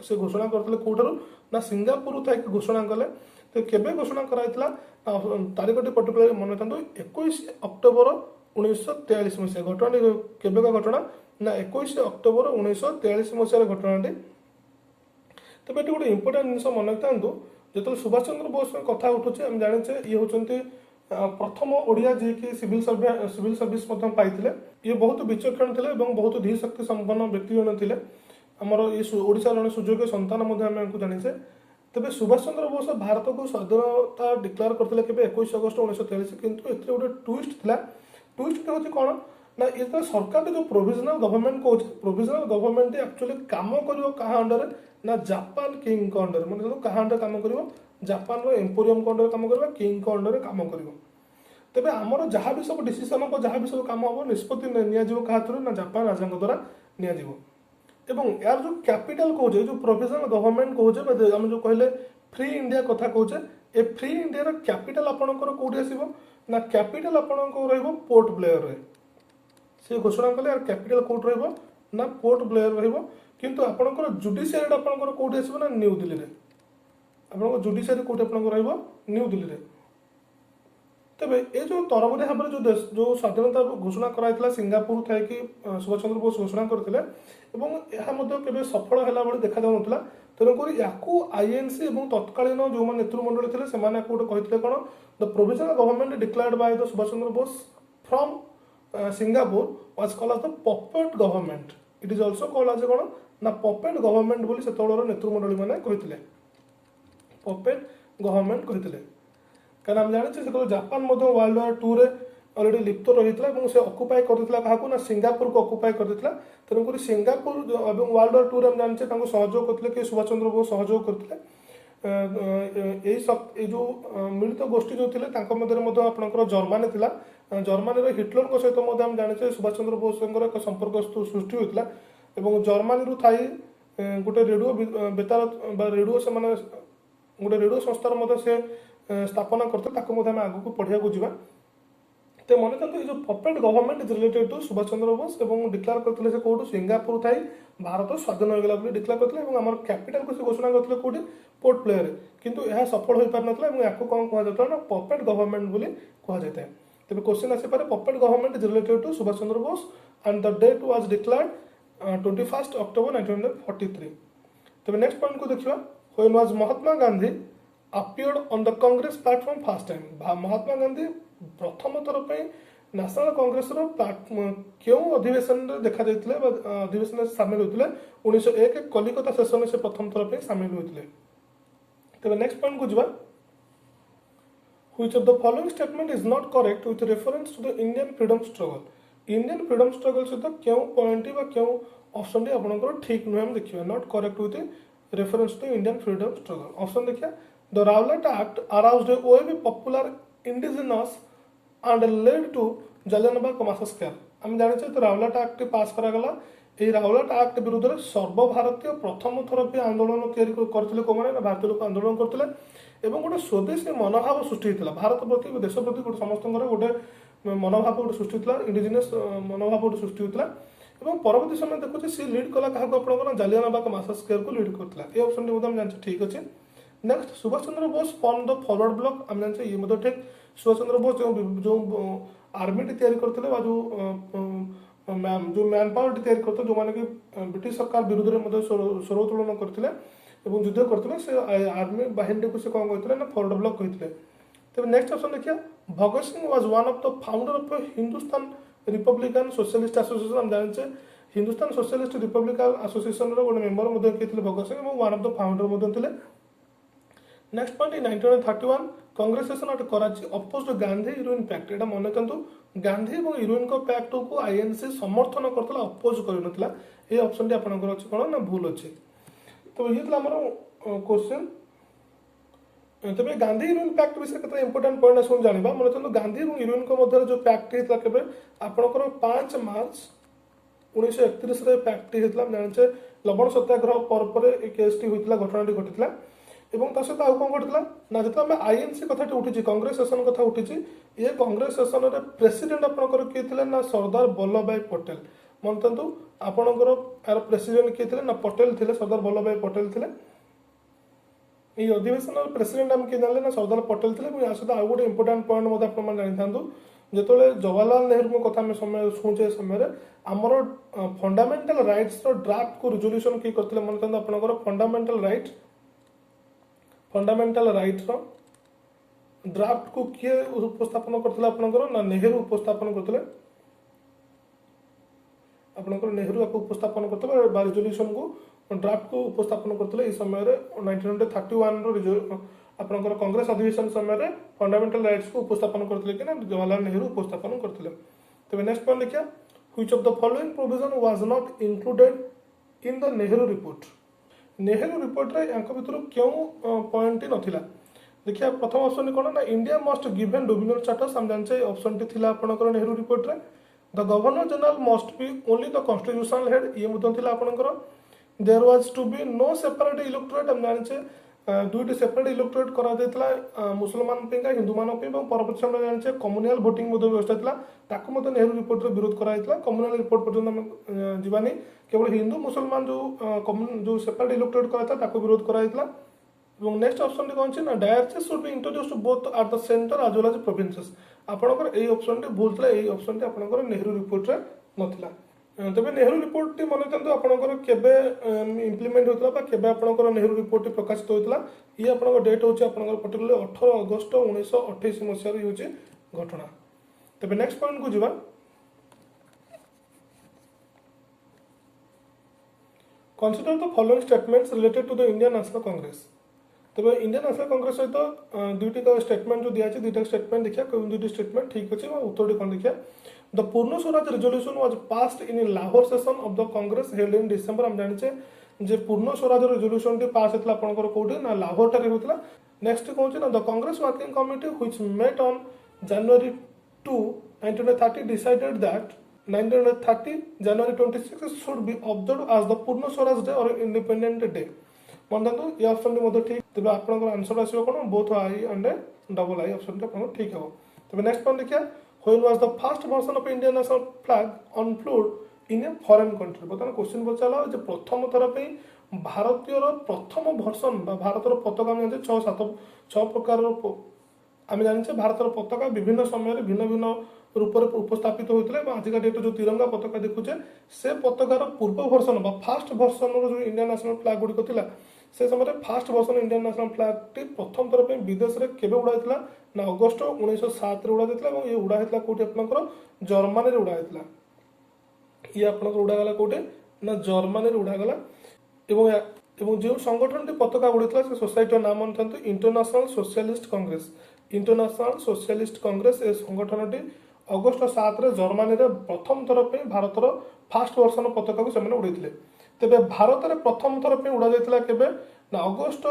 से घोषणा करते कौटार ना सिंगापुर थी घोषणा कले तो केबे घोषणा कराइला तारीखटी पर्टिकुलर मन था 21 अक्टोबर 1943 मसीहा घटना केबे का घटना ना 21 अक्टोबर 1943 मसीहार घटनाटी तेज ये गोटे इंपोर्टाट जिन मन रखता जो सुभाष चंद्र बोस कथा उठुचे हम जाने ये होती प्रथम ओडिया जी की सिविल सर्विस पाई ये बहुत विचक्षण थे बहुत धीशक्ति संपन्न व्यक्ति जन थे आमर ये ओडिशा जन सुयोग्य संतान जाने तेज सुभाष चंद्र बोस भारत को स्वाधीनता डिक्लेयर करते 21 अगस्त 1943 किंतु ए गोटे ट्विस्ट था ट्विस्ट हूँ कौन ना ये सरकार जो प्रोविजनाल गवर्नमेंट कौन प्रोविजनाल गवर्नमेंट एक्चुअली काम कर क्या अंडर ना जापान किंग अंडर मतलब क्या अंडर काम कर जापान एम्पोरियम अंडर काम कर किंग अंडर काम कर तेज आमर जहाँ भी सब डिसीजन को जहाँ भी सब काम हम निष्पत्ति क्या थ्रू ना जापान राजा द्वारा एवं यार जो कैपिटल कहे जो प्रोविजनाल गवर्नमेंट कहे आम जो कहले फ्री इंडिया कथा कहे ए फ्री इंडिया कैपिटल आपंकर कौटी आसो ना कैपिटल आपंकर पोर्ट ब्लेयर रे से घोषणा कले यार कैपिटल कोर्ट रहिबो ना पोर्ट ब्लेयर रहिबो किंतु आपनकर जुडिशियरी आपनकर कोठी आसीबो ना न्यू दिल्ली रे आपनकर जुडिशियरी कोठी आपनकर रहिबो न्यू दिल्ली रे तबे ए जो तरबरी भाबरे जो देश जो स्वाधीनता घोषणा कराइतला सिंगापुर थाई कि सुभाष चंद्र बोस घोषणा करथिले एवं एहा मध्ये केबे सफल हैला बळे देखा जाउनथला तेणुकर याकू आईएनसी और तत्कालीन जो नेतृमंडली थे से गोटे कहते कौन the provisional government declared by the Subhash Chandra Bose from Singapore was called as the puppet government it is also called as कौन ना पपेट गवर्नमेंट बोली से नेतृमंडली मैंने कहते पपेट गवर्नमेंट कहते कहीं आम जाने जापान वर्ल्ड वार 2 रे अलरेडी लिप्त रही से अकुपाई करते क्या सिंगापुर को अकुपाई करते तेणुक सिंगापुर वर्ल्ड वार 2 रे हम जाने सहयोग करते कि सुभाष चंद्र बोस सहयोग करते जो मिलित गोष्ठी जो थे आपंकर जर्मानी थी जर्मानी हिटलर सहित हम जाने सुभाष चंद्र बोस एक संपर्क सृष्टि होता है जर्मानी थी गोटे रेडियो बेतार रेडियो से गोटे रेडियो संस्थार से स्थापना करते आगे को पढ़िया जावा तो मन करते ये जो puppet government is related to Subhash Chandra Bose और डिक्लेयर करते से कौटू सिंगापुर थाई भारत स्वाधीन होगा डिक्लेयर करते आम कैपिटल को घोषणा करते कौटी पोर्ट प्लेयर किंतु यह सफल हो पार ना या कौन कहुए ना पपेट गवर्नमेंट बोली कहुए तेज क्वेश्चन आसपे puppet government is related to Subhash Chandra Bose and the date was declared 21 October 1943। तेज नेक्स्ट पॉइंट को देखा when was Mahatma Gandhi appeared on the Congress platform first time। Mahatma Gandhi प्रथम थर पर न्याशनल कांग्रेस क्यों अधिवेशन देखा जाइए अधिवेशन सामिल होते 1901 कलिकता सेशन से प्रथम थर पर सामिल होते। तेज नेक्स्ट पॉइंट को जावा which of the following statement is not correct with reference to the Indian freedom struggle. Indian freedom struggle सहित क्यों पॉइंट क्यों ऑप्शन टी आपंकर ठीक नुहे हम देखिए not correct with reference to Indian freedom struggle. Option देखिए the Rowlatt act aroused a wave popular indigenous and led to Jallianwala massacre. आम जाने तो राउलेट एक्ट पास करागला ये राउलेट एक्ट विरुद्ध में सर्वभारतीय प्रथम थर भी आंदोलन करते कौन भारतीय लोक आंदोलन करते गोटे स्वदेशी मनोभाव सृष्टि होता भारत प्रति देश प्रति गोटे समस्त गोटे मनोभाव गोटे सृष्टि होता इंडिजिनियस मनोभाव गोटे सृष्टि होता परवर्ती समय देखुचे सी लीड कला क्या आप जालियानवाला मासाकर को लीड करता ये ऑप्शन टी जान ठीक अच्छे। Next Subhash Chandra Bose form the forward block आम जाने ये ठीक सुभाष चंद्र बोस जो आर्मी टी तैयारी करते जो मैन पावर टी तैयारी करते जो मैंने कि ब्रिटिश सरकार विरुद्ध में स्वर उत्तोलन करते युद्ध करते से आर्मी बाहिनी को कौन कहते ना फॉरवर्ड ब्लॉक कहते। तेज नेक्स्ट ऑप्शन देखिए Bhagat Singh was one of the founder of Hindustan Republican Socialist Association. हम जाने हिंदुस्तान सोशलिस्ट रिपब्लिकन एसोसिएशन गोटे मेम्बर किए भगत सिंह और one of the founder. Next point in 1931 Congress session at Karachi opposed Gandhi Irwin pact. यहाँ मन रखु गांधी और इरोइन को पैक्ट को आईएनसी समर्थन करता अपोज कर ये ऑप्शन टी आपंकर अच्छे कौन ना भूल अच्छे। तो ये क्वेश्चन तेज गांधी इरोइन पैक्ट विषय केते इंपोर्टेंट पॉइंट आस जाना मन रखु गांधी और इरोइन को मध्य जो पैक्ट होता है आपंकर 5 मार्च 1931 पैक्ट होता जाने लवण सत्याग्रह पर केस टी होता घटना घटी एवं सहित आउ कौन घटला ना जो आम आईएनसी कथा उठी कांग्रेस सेशन कथा उठी ये कांग्रेस सेशन में प्रेसिडेंट आपंकर किए थे ना सरदार वल्लभ भाई पटेल। मन था आपंकर यार प्रेसिडेंट किए थे ना पटेल थे सरदार वल्लभ भाई पटेल थे ये अधिवेशन प्रेसिडेंट आम किए जाने ना सरदार पटेल थे या सहित आउ गोटे इंपोर्टाट पॉइंट आप जानी था जो जवाहरलाल नेहरू कथा आम समय शुचे समय आमर फंडामेंटल राइट्स ड्राफ्ट को रिजोल्यूशन किए करते मन था आपंकर फंडामेंटल राइट्स ड्राफ्ट को किए उपस्थापन करते आपंकर ना नेहरू उपस्थापन करते आपंकर नेहरू आपको उपस्थापन करते रिजोल्यूशन को ड्राफ्ट को उपस्थापन करते इस समय 1931 आपंकर कांग्रेस अधिवेशन समय फंडामेंटल राइट्स को उपस्थापन करते कि जवाहरलाल नेहरू उपस्थापन करते। तेज नेक्स्ट पॉइंट देखिए which of the following provision was not included in the Nehru report. Nehru report रे भर क्यों पॉइंट नथिला देखिए प्रथम ऑप्शन कौन ना India must given dominion status. हम जाने ऑप्शन टी थी आपंकर नेहरू रिपोर्ट रे the governor general must be only the constitutional head ये आपंकर there was to be no separate electorate. हम जाने दुईटी सेपरेट इलेक्टोरेट करा मुसलमान हिंदू मान परवर्ती समय जाने कम्युनाल भोटिंग व्यवस्था था नेहरू रिपोर्ट विरोध कराइला कम्युनाल रिपोर्ट पर्यटन जीवानी केवल हिंदू मुसलमान जो सेपरेट इलेक्टोरेट कराइला विरोध कराइला। नेक्स्ट ऑप्शन कौन ना direct should be introduced both at the centre as well as provinces. आपंकर यही ऑप्शन टी भूल था यही ऑप्शन टी आपंकर नेहरू रिपोर्ट रे नथिला। तेज नेहरू रिपोर्ट टी मन था आपंकर केबे इम्प्लीमेंट होता केबे आपंकर नेहरू रिपोर्ट टी प्रकाशित होता ये आपंकर डेट होची आपंकर पर्टिकुलर 18 अगस्त 1928 मसीह होची घटना। तेज नेक्स्ट पॉइंट को जीवा consider the following statements related to the Indian National Congress. तेज इंडियन नेशनल कांग्रेस सहित दुईटी स्टेटमेंट जो दिखाई दुईटा स्टेटमेंट देखिए दुईटी स्टेटमेंट ठीक अच्छे उत्तर कौन देखिए द पूर्ण Swaraj resolution was passed in Lahore session of the Congress held in December. हम जाने जे पूर्ण स्वराज रिजोल्यूशन टी पास होता आपंकर कौटी ना लाहौर ठारे होता। नेक्स्ट कौन ना the Congress working committee which met on January 2, 1930 decided that 1930 January 26 should be observed as the पूर्ण स्वराज डे और इंडिपेंडेंट डे। मन था ये ऑप्शन टी ठीक तेज आपंकर आंसर आसो कौन both I and double I option टी ठीक हम। तेज नेक्स्ट पॉइंट देखिए when was the first version of Indian national flag unfurled in a foreign country बर्तमान क्वेश्चन पचाला जे प्रथम थर पे भारतीय प्रथम वर्सन भारतर पताका में 6 प्रकार आम जाने भारतर पताका विभिन्न समय भिन्न भिन्न रूप में उपस्थापित होता है आजिका डेट जो तिरंगा पताका देखुचे से पताकार पूर्व वर्सन फास्ट वर्सन जो इंडियन नेशनल फ्लैग गुड़िक था से समय first version Indian national flag टी प्रथम थर पे विदेश में केवे उड़ा ना अगस्ट 1907 उड़ा ये उड़ा कौटी आपंकर जर्मानी उड़ा ये आपंकर उड़ागला कौटे ना जर्मानी उड़ागला जो संगठन टी पताका उड़ीला से सोसाइटी नाम था International Socialist Congress International Socialist Congress ए संगठन टी अगस्ट 7 जर्मानी प्रथम थर पे भारतर फास्ट वर्सन पताका को उड़े तेरे भारत में प्रथम थर पे उड़ा जाता केवे ना अगस्ट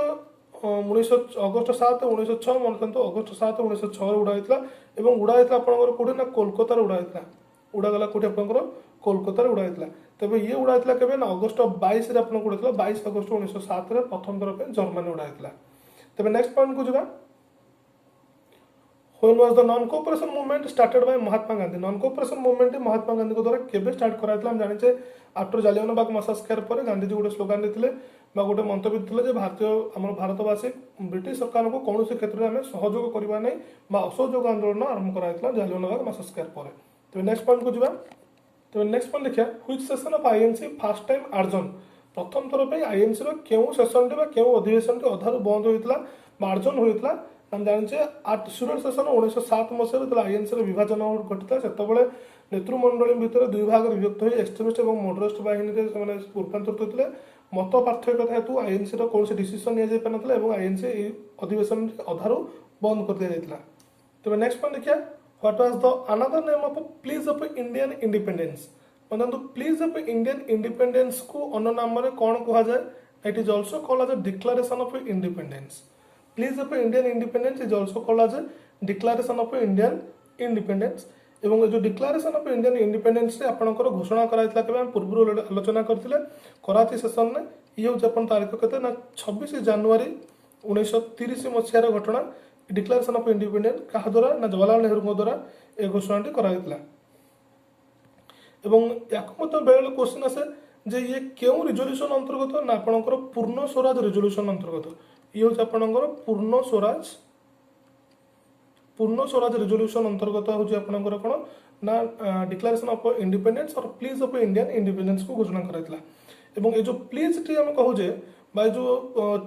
7 1906 मन रखु अगस्ट 7 1906 उड़ा उड़ा कौटे ना कोलकाता उड़ा उड़ागला कौटे आप कोलकाता उड़ा तेज ये उड़ा केवे ना अगस्ट 22 उड़ा 22 अगस्ट 1907 प्रथम थर पे जर्मानी उड़ा तेज नेक्स्ट पॉइंट को जावा When was the non-cooperation movement started by Mahatma Gandhi non-cooperation movement Mahatma Gandhi को द्वारा केबे स्टार्ट कराइतला हम जानिचे आफ्टर जालियानवाला बाग मसासकर पर गांधी जी गोटे स्लोगान देथिले बा गोटे मंतव्य देथिले जे भारतीय हमर भारतवासी ब्रिटिश सरकार को कौन से क्षेत्र में सहयोग करबा नै बा असहयोग आंदोलन आरंभ कराइतला जालियानवाला बाग मसासकर पर तो नेक्स्ट पॉइंट को जिबा तो नेक्स्ट पॉइंट देखिया which session of INC first time आर्जन प्रथम थर पे आईएनसी रो केउ सेशन बा केउ अधिवेशन अधारु बंद होइतला मार्जन होइतला हम जाने आठ स्टूडेंट सेशन 1907 मसीह जो आईएनसी विभाजन घटी से नेतृमंडली भितर दुई भाग विभक्त हो एक्सट्रीमिस्ट और मॉडरेस्ट बाहिनी से रूपांतरित होते मत पार्थक्य हेतु आईएनसी कौन से डिसीजन नि पार आईएनसी अधिवेशन अधारू बंद कर दिया जाता तेज नेक्स्ट पॉइंट देखिए what was the another name of pledge of Indian independence मतलब प्लीज ऑफ इंडियन इंडिपेंडेंस को अन्य नाम में कौन कह जाए it is also called as a declaration of independence pledge of Indian independence is also called as a declaration of Indian independence एवं जो डिक्लेरेशन ऑफ इंडियन इंडिपेंडेंस आपंकर घोषणा कराइतला केबे हम पूर्व आलोचना करथिले कराची सेशन में ये हूँ अपन तारीख केते ना 26 जनवरी 1930 मसीहार घटना डिक्लेरेशन ऑफ इंडिपेंडेंस क्या द्वारा ना जवाहरलाल नेहरू द्वारा ए घोषणाटी कराइतला एवं याको मत बेले क्वेश्चन आसे जे ये क्यों रिजोल्यूशन अंतर्गत ना आपंकर पूर्ण स्वराज रिजोल्यूशन अंतर्गत ये हूँ आपंकर पूर्ण स्वराज रिजोल्यूशन अंतर्गत हूँ आपंकर कौन ना डिक्लेरेशन ऑफ इंडिपेंडेंस और प्लीज ऑफ इंडियन इंडिपेंडेंस को घोषणा कराइतला एवं ये जो प्लीज टी आम कहूचे बा जो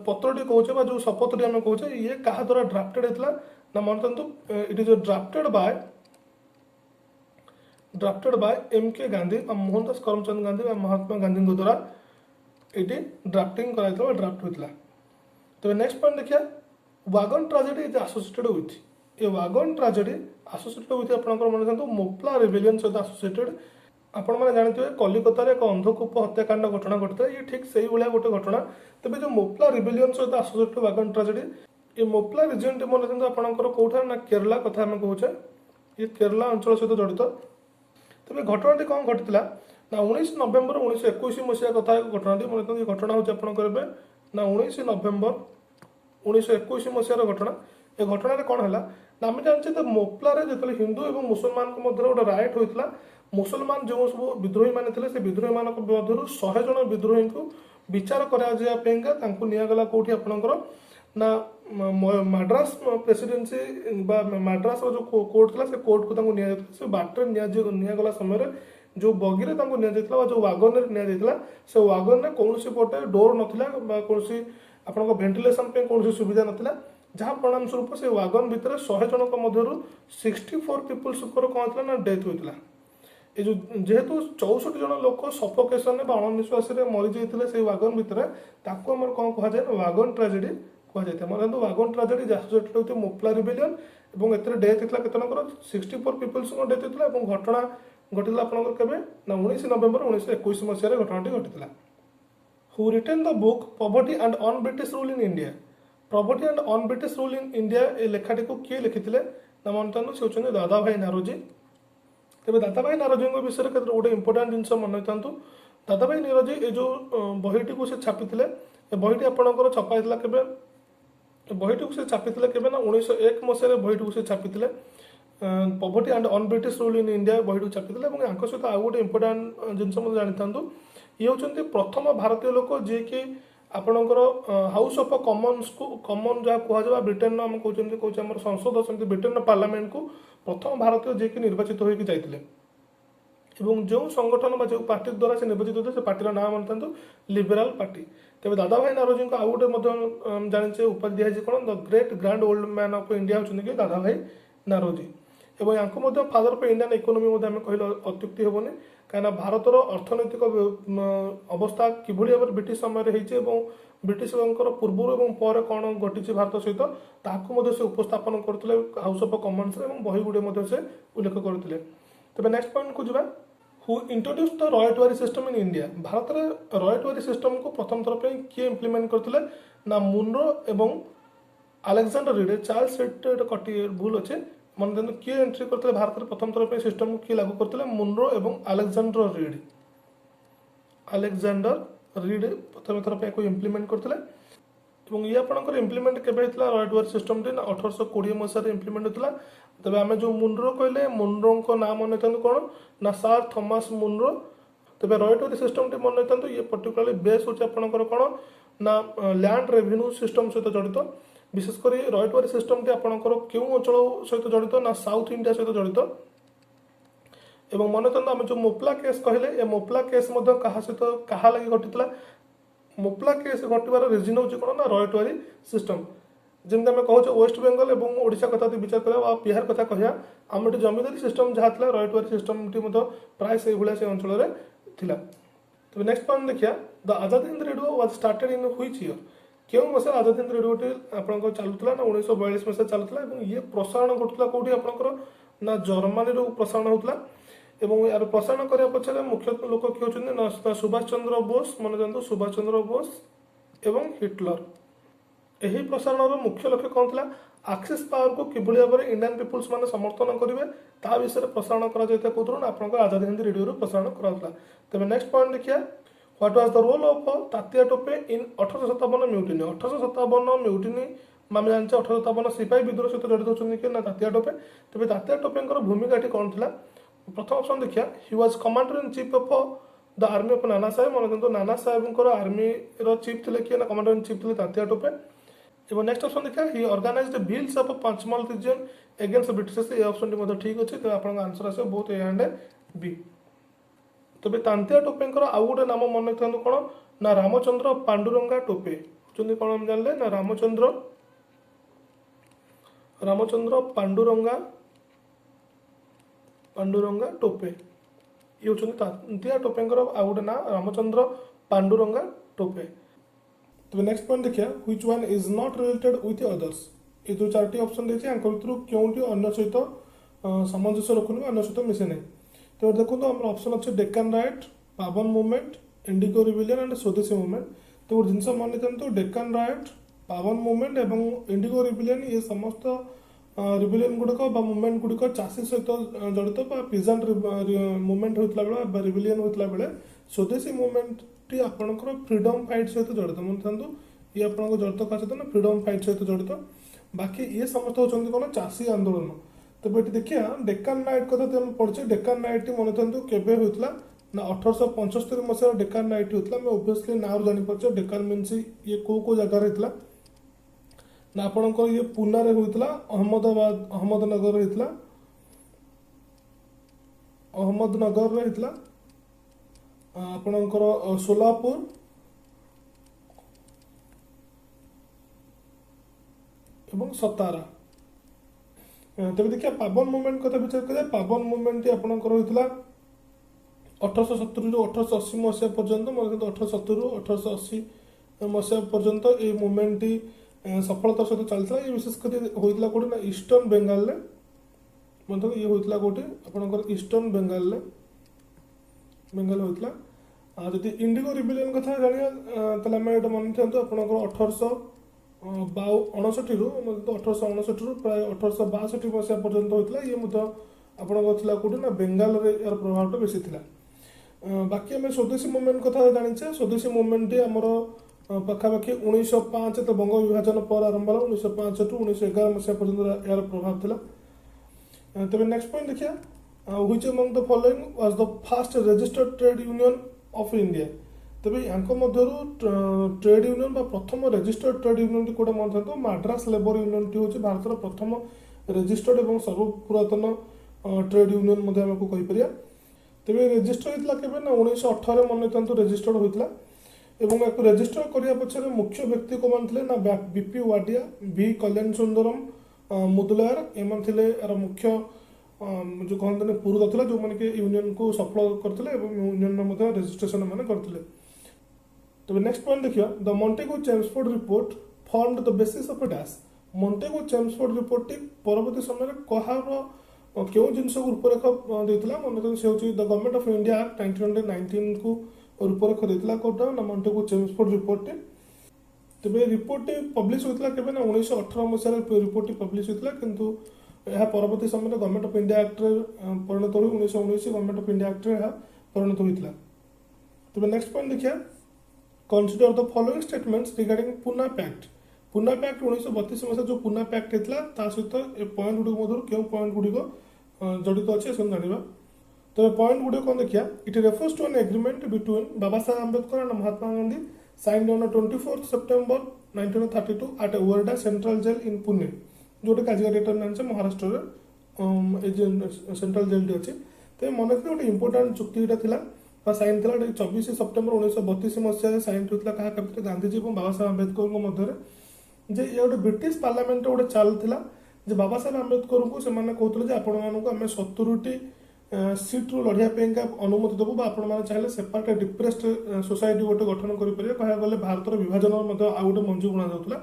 पत्रटी कहूचे जो शपथटी आम कहूचे ये क्या द्वारा ड्राफ्टेड होता ना मन रखु it is drafted by M K Gandhi Mohandas Karamchand Gandhi Mahatma Gandhi द्वारा ये ड्राफ्टिंग कराइतला ड्राफ्ट होता तो नेक्स्ट पॉइंट देखिए wagon tragedy is associated with ये वागन ट्राजेडी एसोसिएटेड विथ आपंकर मन रखु मोप्ला रिबेलियन सहित एसोसिएटेड आपण मैंने जानते कलिकतार एक अंधकूप हत्याकांड घटना घटता ये ठीक से भाया गोटे घटना तेज जो मोप्ला रिबेलियन सहित एसोसिएटेड वागन ट्राजेडी ये मोप्ला रिजन टी मन रखु आपंकर कौटा ना केरला कथा आम कहूचे ये केरला अंचल सहित जड़ित तेज घटनाटी कौन घटी ना 19 नवेम्बर 1921 मसीहा कथा घटनाटी मन रखु घटना हूँ आपंकर ना 19 नवेम्बर 1921 मसीहार घटना ए घटना कौन है ना आम जानते मोप्लार जो हिंदू और मुसलमान गोटे राइट होता मुसलमान जो सब विद्रोही मैंने से विद्रोही मान मध्य 100 जन विद्रोही को विचार करागला कौटी आपंकर ना मद्रास प्रेसिडेंसी मद्रास जो कोर्ट था से कोर्ट को से बाटर निगला समय जो बगी में जो वागन में से वागन में कौन पटे डोर नाला कौन आप भेन्टिलेसन कौन सुविधा नाला जहाँ परिणाम स्वरूप से वागन भितर 100 जन मध्य 64 पीपुल्स कौन ना डेथ होता ये जो जेहेतु 64 जन लोक सफोकेशन अणनिश्वास मरी जाते से वागन भितर ताको कौन कहुए वागन ट्राजेडी कहुए मतलब वागन ट्राजेडी एसोसिएटेड होती मोप्ला रिबेलियन और एत डेथ होता केतनकर 64 पीपुल्स डेथ होता है घटना घटला आपंकर के ना 19 नवेम्बर 1921 मसीह घटनाटी घटी who written the book poverty and on British rule in India poverty and on British rule in India ए लेखाटी को किए लिखी ना मन से होती दादा भाई नारोजी तेज दादा भाई नारोजी विषय में गोटे इंपोर्टाट जिन मन था दादा भाई नारोजी ये जो बहीटी को छापी बहीटी आपंकर छपाई के बहीटी को छापी के ना 1901 मसीह बहीटी को छापी poverty and un British rule in India बहीटी छापिले और यहाँ सहित आउ गोटे इंपोर्टाट जिनस जानी था ये होती प्रथम भारतीय लोक जी कि आपणकर हाउस ऑफ कॉमन्स को कॉमन जहाँ कहुआ ब्रिटेन आम कहते आम संसद सेमती ब्रिटेन पार्लियामेंट को प्रथम भारतीय जी कि निर्वाचित होकर जाते এবং जो संगठन जो पार्टी द्वारा से निर्वाचित होते से पार्टी नाम मन था लिबराल पार्टी तेज दादा भाई नारोजी को आउ गोटे जाने उपाधि दिखाई कौन the great grand old man of India होती कि दादा भाई नारोजी एवं यहाँ फादर ऑफ इंडियन इकोनॉमी आम कहले अत्युक्ति हेनी कहीं भारतर अर्थनैतिक अवस्था किभली भाव ब्रिटिश समय होती ब्रिटिश पूर्व और पर कौन घटी भारत सहित ताकू से उपस्थापन करते हाउस ऑफ कॉमन्स बही गुड़े से उल्लेख करते तेज नेक्स्ट पॉइंट को जावा हु इंट्रोड्यूस द रॉयट वारी सिस्टम इन इंडिया भारत में रॉयट वारी सिस्टम को प्रथम थर पर किए इम्प्लीमेंट करते ना मुनरो एवं अलेक्जेंडर रीड चार्ल्स रीड कटी भूल अच्छे मन दिखाते किए एंट्री करते भारत में प्रथम थर पर सिस्टम किए लागू करते मुनरो एवं अलेक्जेंडर रीड प्रथम थर पर इम्प्लीमेंट करते ये आपंकर इम्प्लीमेंट केवे रॉयट वारी सिस्टम टी 1820 मसीह इम्प्लीमेंट होता तेज आम जो मुनरो कहले मुनरो नाम मन था कौन ना सार थॉमस मुनरो तेज रॉयट वारी सिस्टम टी मन था ये पर्टिकुलरली बेस होकर कौन ना लैंड रेवेन्यू सिस्टम सहित जड़ित विशेषकर रॉयट वारी सिस्टम टी आपंकर क्यों अंचल सहित जड़ित ना साउथ इंडिया सहित जड़ित एवं मन था आम जो मोपला केस कहले ये मोपला केस क्या सहित क्या लगी घटी मोपला केस घटवार रिजन हूँ कौन ना रॉयट वारी सिस्टम जमी आम कहूँ वेस्ट बेंगल और ओडिशा कथा विचार करा बिहार कथा कह आम जमींदारी सिस्टम जहाँ था रॉयट वारी सिस्टम टी प्राय से भाया से अंचल थिला तो नेक्स्ट पॉइंट देखिए the Azad Hind radio was started in which year क्यों मसीह आजाद हिंद रेडियोटी आपंकर चलुला ना 1942 मसीह चलुला ये प्रसारण घटूला कौटी आपंकर ना जर्मनी प्रसारण होता एवं यार प्रसारण करने पछरे मुख्य लोक किए होते सुभाष चंद्र बोस मन जानते सुभाष चंद्र बोस एवं हिटलर यही प्रसारण मुख्य लक्ष्य कौन था एक्सेस पावर को किभली भाव में इंडियन पीपुल्स माने समर्थन करेंगे ता विषय प्रसारण करा आपंकर आजाद हिंद रेडियो प्रसारण कराला तेज नेक्स्ट पॉइंट देखिए what was the role of Tatya Tope in 1857 mutiny 1857 mutiny आम जानते 1857 सिपाही विद्रोह सहित जड़ित होती कि ना तात्या टोपे तेज तात्या टोपे भूमिका कौन थी प्रथम ऑप्शन देखिए he was commander in chief of the army of Nana Saheb मन देखो नाना साहेब आर्मी चीफ थे किए ना कमांडर इन चीफ थे तात्या टोपे एवं नेक्स्ट ऑप्शन देखिए he organized Bhils of Panchmahal region against British ये ऑप्शन टी ठीक अच्छे तेज आप आंसर आस बहुत ए एंड बी तेज तांतिया टोपे आउ गोटे नाम मन रखता कौन ना रामचंद्र पांडुरंगा टोपे होती कौन हम जानले ना रामचंद्र पांडुरंगा टोपे ये होती तांतिया टोपे आउ गोटे ना रामचंद्र पांडुरंगा टोपे तो नेक्स्ट पॉइंट देखिए which one is not related with others ये जो चार्टी ऑप्शन देखिए यहाँ भितर क्योंटी अन्य सहित सामंजस्य रखुनि अन्य सहित मिसे नहीं तो देखो आम ऑप्शन अच्छे डेक्कन राइट पावन मूवमेंट इंडिगो रिबिलियन एंड स्वदेशी मूवमेंट तो गोटे जिन मन था डेक्कन राइट पावन मूवमेंट और इंडिगो रिबिलियन ये समस्त रिबिलियन गुड़िक मुवमेंट गुड़िक चाषी सहित जड़ित पिजेंट मुवमेंट होता बेले रिबिलियन होता बेले स्वदेशी मुवमेंट टी आपंकर फ्रीडम फाइट सहित जड़ित मन था ये आप जड़ित क्या सहित ना फ्रीडम फाइट सहित जड़ित बाकी ये समस्त होती कौन चाषी आंदोलन तो ये देखिए डेक्कन नाइट कथा पढ़े डेक्कन नाइट मन था केवे होता ना 1875 मसीह डेक्कन नाइट होता मैं ओबियसली ना जापारे डेक्कन मीन्स ये कौ जगार होता ना आपंकर ये पूना होता अहमदनगर होता होता आपणकर सोलापुर एवं सतारा तेज देखिए पावन मूवमेंट कथा विचार करें पावन मूवमेंट आपंकर होता 1870 ରୁ 1880 मसीहा पर्यंत मतलब 1870 ରୁ 1880 मसीहा पर्यंत ये मूवमेंट टी सफलतार सहित चलता ये विशेषकर होता कौटे ना ईस्टर्न बेंगाल मतलब ये होता कौटे आपंकर ईस्टर्न बेंगाल होता जदि इंडिगो रिबिलियन कथा जाना तेल आम ये मन था आपंकर 1859 ରୁ 1859 प्राय 1862 मसीहा पर्यंत होता ये आपंकर कौटे ना बेंगाल यार प्रभाव बेसी था बाकी आम स्वदेशी मुवमेंट कथा जाचे स्वदेशी मुवमेंट टी आमर पाखापाखि 1905 बंग विभाजन पर आरंभ है 1905 ରୁ 1911 मसीहा पर्यंत यार प्रभाव था तेरे नेक्स्ट पॉइंट देखिए, which among the following was the first registered trade union of India. तेरे यांको मध्यरु ट्रेड यूनियन बा प्रथम रजिस्टर्ड ट्रेड यूनियन टी कोडा मन तो मद्रास लेबर यूनियन टी होची भारतर प्रथम रजिस्टर्ड एवं सर्व पुरातन ट्रेड यूनियन मध्ये हमको कहि परिया। तेरे रजिस्टर होइतला केबे ना 1918 मन तंतु रजिस्टर्ड होइतला एवं याको रजिस्टर करिया पछरे मुख्य व्यक्ति को मान थिले ना बीपी वाडिया, बी कल्याण सुंदरम मुदलार एमन थिले यार मुख्य जो कहते हैं पुरोधा था जो मैंने यूनियन को सफल करते यूनियन में रजिस्ट्रेशन मैंने करते। तो नेक्स्ट पॉइंट देखिए, the मॉन्टेगो Chelmsford report formed the basis of a dash. मॉन्टेगो Chelmsford report T परवर्ती समय कहार क्यों जिनस को रूपरेख देता मन से हूँ the government of India act 1919 को रूपरेख देता कौटा ना मॉन्टेगो चेम्सफोर्ड रिपोर्ट टी। तेज रिपोर्ट टी पब्लिश होता है 1918 मसीह रिपोर्ट टी पब्लिश होता किंतु यह परवर्ती समय गवर्नमेंट ऑफ इंडिया एक्ट परिणत हुई 1919 गवर्नमेंट ऑफ इंडिया एक्ट परिणत होता। तेज नेक्स्ट पॉइंट देखिए, consider the following statements regarding Poona pact. Poona pact 1932 मसीह जो पूना पैक्ट होता सहित ए पॉइंट गुड़िक मध्य क्यों पॉइंट गुड़िक जड़ित अच्छे से जाना। तो पॉइंट गुड़िक कौन देखिए, it refers to an agreement between Baba Saheb Ambedkar and Mahatma Gandhi signed on 24 September 1932 at Yerwada central jail in Pune, जोटा कि आज डेट जाने महाराष्ट्र सेंट्रल जेल अच्छी। तो मन रखिए गोटे इंपोर्टाट चुक्तिटा था साइन था 24 सेप्टेम्बर 1932 मसीह साइन होता क्या गांधीजी और बाबा साहेब आंबेडकर मध्य जे ये गोटे ब्रिटिश पार्लियामेंट गोटे चलता जे बाबा साहेब आंबेडकर को कहते आपण मानक आम 70टी सीट्रु लड़ाई अनुमति देवु आपण चाहिए सेपारेट डिप्रेस्ड सोसाइटी गोटे गठन करेंगे कह गले भारत विभाजन आउ गोटे मंजू बुणा जाऊला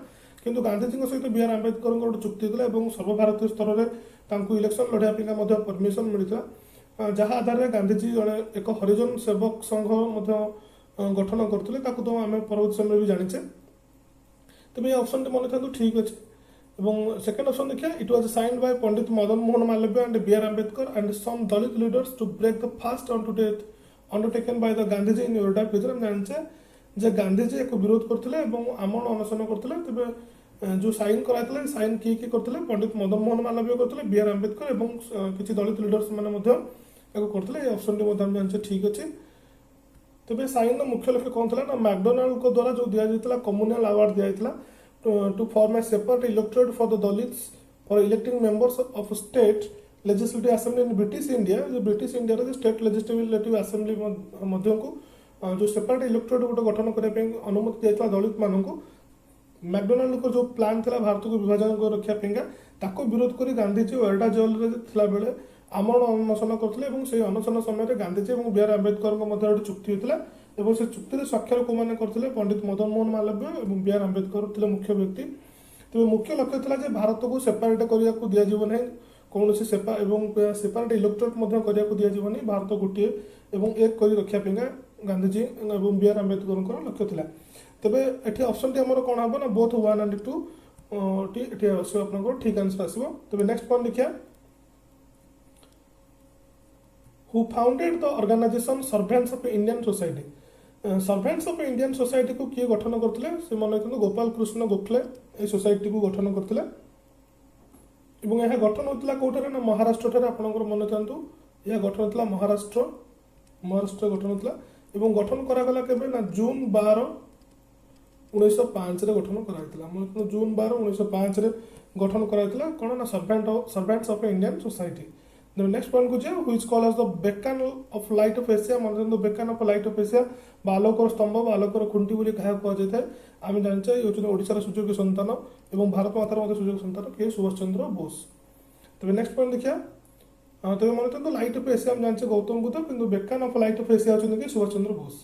किंतु गांधीजी सहित बी आर आंबेडकर गोटे चुक्ति था सर्वभारतीय स्तर में इलेक्शन लड़ाई परमिशन मिलता जहाँ आधार गांधीजी जड़े एक हरिजन सेवक संघ गठन करते तो आम परवर्ती समय भी जाचे। तेज ये ऑप्शन मन था ठीक अच्छे। सेकेंड ऑप्शन देखिए, it was signed by Pandit Madan Mohan Malaviya and B R Ambedkar and some Dalit leaders to break the fast undertaken by the Gandhiji in Yerwada future. जाने जे गांधीजी एक विरोध करते आमरण अनशन करते तेज जो साइन कराई साइन किए करते पंडित मदन मोहन मालवीय करते बी आर आंबेडकर और किसी दलित लीडर्स मैंने करते। ऑप्शन टी जाने ठीक अच्छे। तेज साइन मुख्य लक्ष्य कौन था ना मैकडोनाल्ड को द्वारा जो दिया कम्युनल अवार्ड दिया to form a separate electorate for the Dalits for electing members of state legislative assembly in British India. जो ब्रिटिश इंडिया जो स्टेट लेजिस्लेटिव असेंबली को जो सेपरेट इलेक्टोरेट गोटे गठन करने अनुमति दिया दलित मानक मैकडोनाल्ड को जो प्लान था भारत को विभाजन कर रखापी विरोध कर गांधीजी वर्डा जेल बेले आमरण अनशन करते अनशन समय गांधीजी और बी आर आंबेडकर गोटे चुक्ति होता है से चुक्ति स्वाक्षर को मैंने करते पंडित मदन मोहन मालवीय और बी आर आंबेडकर थे मुख्य व्यक्ति। तेज मुख्य लक्ष्य था भारत को सेपरेट करने को दिज्व ना कौन सेपरेट इलेक्टोरेट करने को दिज्व नहीं भारत गोटे एक कर रखापी गांधीजी और बी आर आंबेडकर लक्ष्य था। तेज ये ऑप्शन टी आम कौन हम ना बोथ 1 and 2 टी आप ठीक आंसर आसो। तेज नेक्स्ट पॉइंट देखिए, who founded the organisation servants of Indian society. Servants of Indian society को किए गठन करते मन रखते गोपाल कृष्ण गोखले ये सोसाइटी को गठन करते यह गठन होता कौटे ना महाराष्ट्र आपंकर मन था यह गठन होता महाराष्ट्र गठन होता गठन करागला केबे ना जून 12 1905 गठन कराइला जून 12 1905 गठन कराइला कौन ना servants of Indian society. Next point को which call as the beacon of light of Asia मन beacon of light of Asia बालोकर स्तंभ बालोकर खुंटी बोली क्या कहुए आम जाने ये हूँ ओडिशार सूर्योग्य संतान और भारत मातार सूर्योग्य संतान किए सुभाष चंद्र बोस। तेज नेक्स्ट पॉइंट देखिए, तेज मन था लाइट ऑफ एशिया जाने गौतम बुद्ध कि beacon of light of Asia होती सुभाष चंद्र बोस।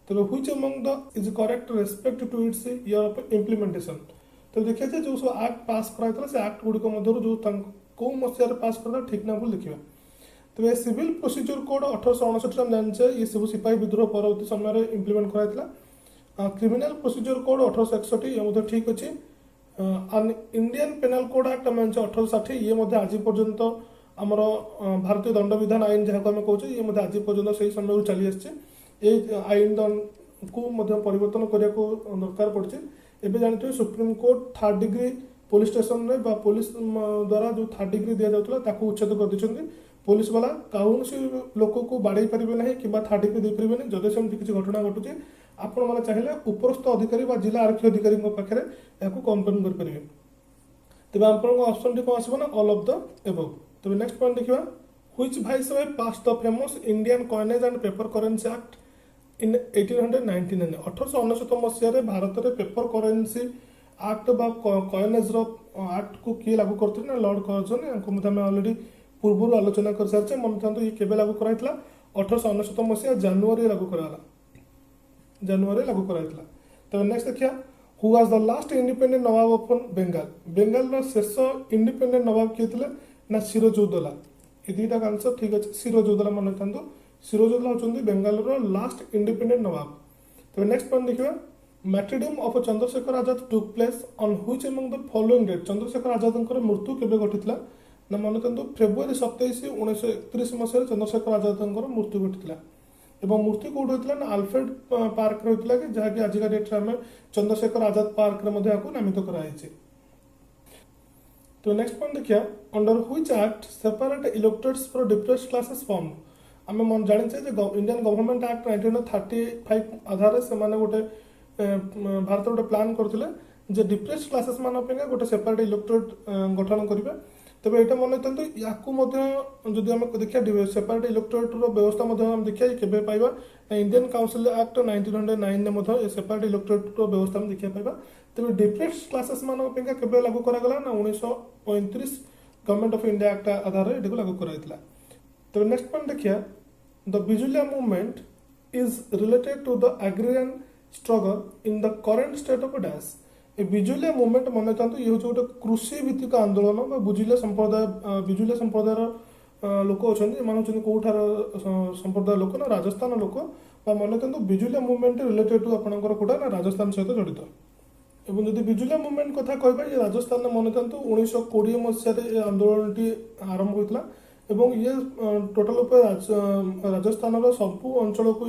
तेज which among the is correct respect to its year of implementation. तो देखिए जो सब एक्ट पास कराई से एक्ट गुड़िक मध्य जो कौ मसीह पास करता ठीक ना भूल देखिए। तो सिविल प्रोसीजर कोड 1869 जाने ये सब सिपाही विद्रोह परवर्ती समय इम्प्लीमेंट कराई। क्रिमिनल प्रोसीजर कोड 1861 ये ठीक अच्छे। इंडियन पेनाल कोड एक्ट आम 1860 ये आज पर्यंत आमर भारतीय दंड विधान आईन जहाँ को आम कहे ये आज पर्यंत से समय चली आसी आईन को परिवर्तन करने को दरकार पड़े। एवं जानते supreme court 3rd degree police station रे बा पुलिस द्वारा जो 3rd डिग्री दिया जाउतला ताकू उच्छेद कर दिछन्ती पुलिस वाला कौनसी लोक को बाड़े पारे ना कि 3rd डिग्री दे पारे जदि सेमती किसी घटना घटुचे आपण मैंने चाहिए उपरस्थ अधिकारी बा जिला आरक्षी अधिकारी पाखे या कंप्लेन करेंगे तेज आप ऑप्शन टी कौन आसो ना ऑल ऑफ द एबव। तेज नेक्स्ट पॉइंट देखा which viceroy passed the famous Indian coinage and paper currency act in 1899 1899 मसीह भारत में पेपर करेंसी एक्ट बा कॉइनेज एक्ट को किए लागू करते ना लॉर्ड कर्जन ऑलरेडी पूर्व आलोचना कर सारी मन था ये केवे लागू कराइला 1899 मसीहा जनवरी लागू कराला जनवरी लागू कराइला। तो नेक्स्ट देखिया who was the last independent Nawab of Bengal Bengal शेष इंडिपेंडेंट नवाब किए थे ना सिराजुद्दौला ये दुईटा आंसर ठीक अच्छे सिराजुद्दौला मन था सिराजुद्दौला होचंदी बेंगाल लास्ट इंडिपेंडेंट नवाब। तो नेक्स्ट पॉइंट देखिए martyrdom of Chandrashekhar Azad took place on which among the following date Chandrashekhar Azad मृत्यु केबे घटितला ना मन था फेब्रुआरी 27 1931 मसीह चंद्रशेखर आजाद मृत्यु घटी एवं मूर्ति कौट होता ना आल्फ्रेड पार्क होता कि जहाँकि आजिका डेट में चंद्रशेखर आजाद पार्क नामित कराई। तो नेक्स्ट पॉइंट देखिए under which act separate electorates for depressed classes form आम जाचे इंडियन गवर्नमेंट एक्ट 1935 आधार से गोटे भारत गोटे प्लान करते डिप्रेस्ड क्लासेस मान गोटे सेपरेट इलेक्टोरेट गठन करेंगे। तेज यहाँ मन था जदि आम देखिए सेपरेट इलेक्टोरेट व्यवस्था देखिए केवे पाइबा इंडियन काउंसिल एक्ट 1909 ये सेपरेट इलेक्टोरेट व्यवस्था देखिए पाइबा। तेज डिप्रेस्ड क्लासेस मान केवे लागू करागला ना 1935 गवर्नमेंट ऑफ इंडिया एक्ट आधार ये लागू कराइला। तेज नेक्स्ट पॉइंट देखिए the Bijolia movement is related to the agrarian struggle in the current state of dash ए बिजुलिया मूवमेंट मन था ये हूँ गोटे कृषि भित्तिक आंदोलन बिजुलिया संप्रदायर लोक अच्छा ये कौठार संप्रदाय लोक ना राजस्थान लोक मन था बिजुलिया मूवमेंट रिलेटेड टू आपंकर कौटा ना राजस्थान सहित जड़ित एवं जब बिजुलिया मूवमेंट कथा कहबा ये राजस्थान मन था 1920 मसीह आंदोलन टी आरंभ होता एवं ये टोटाल राजस्थान सबू अंचल को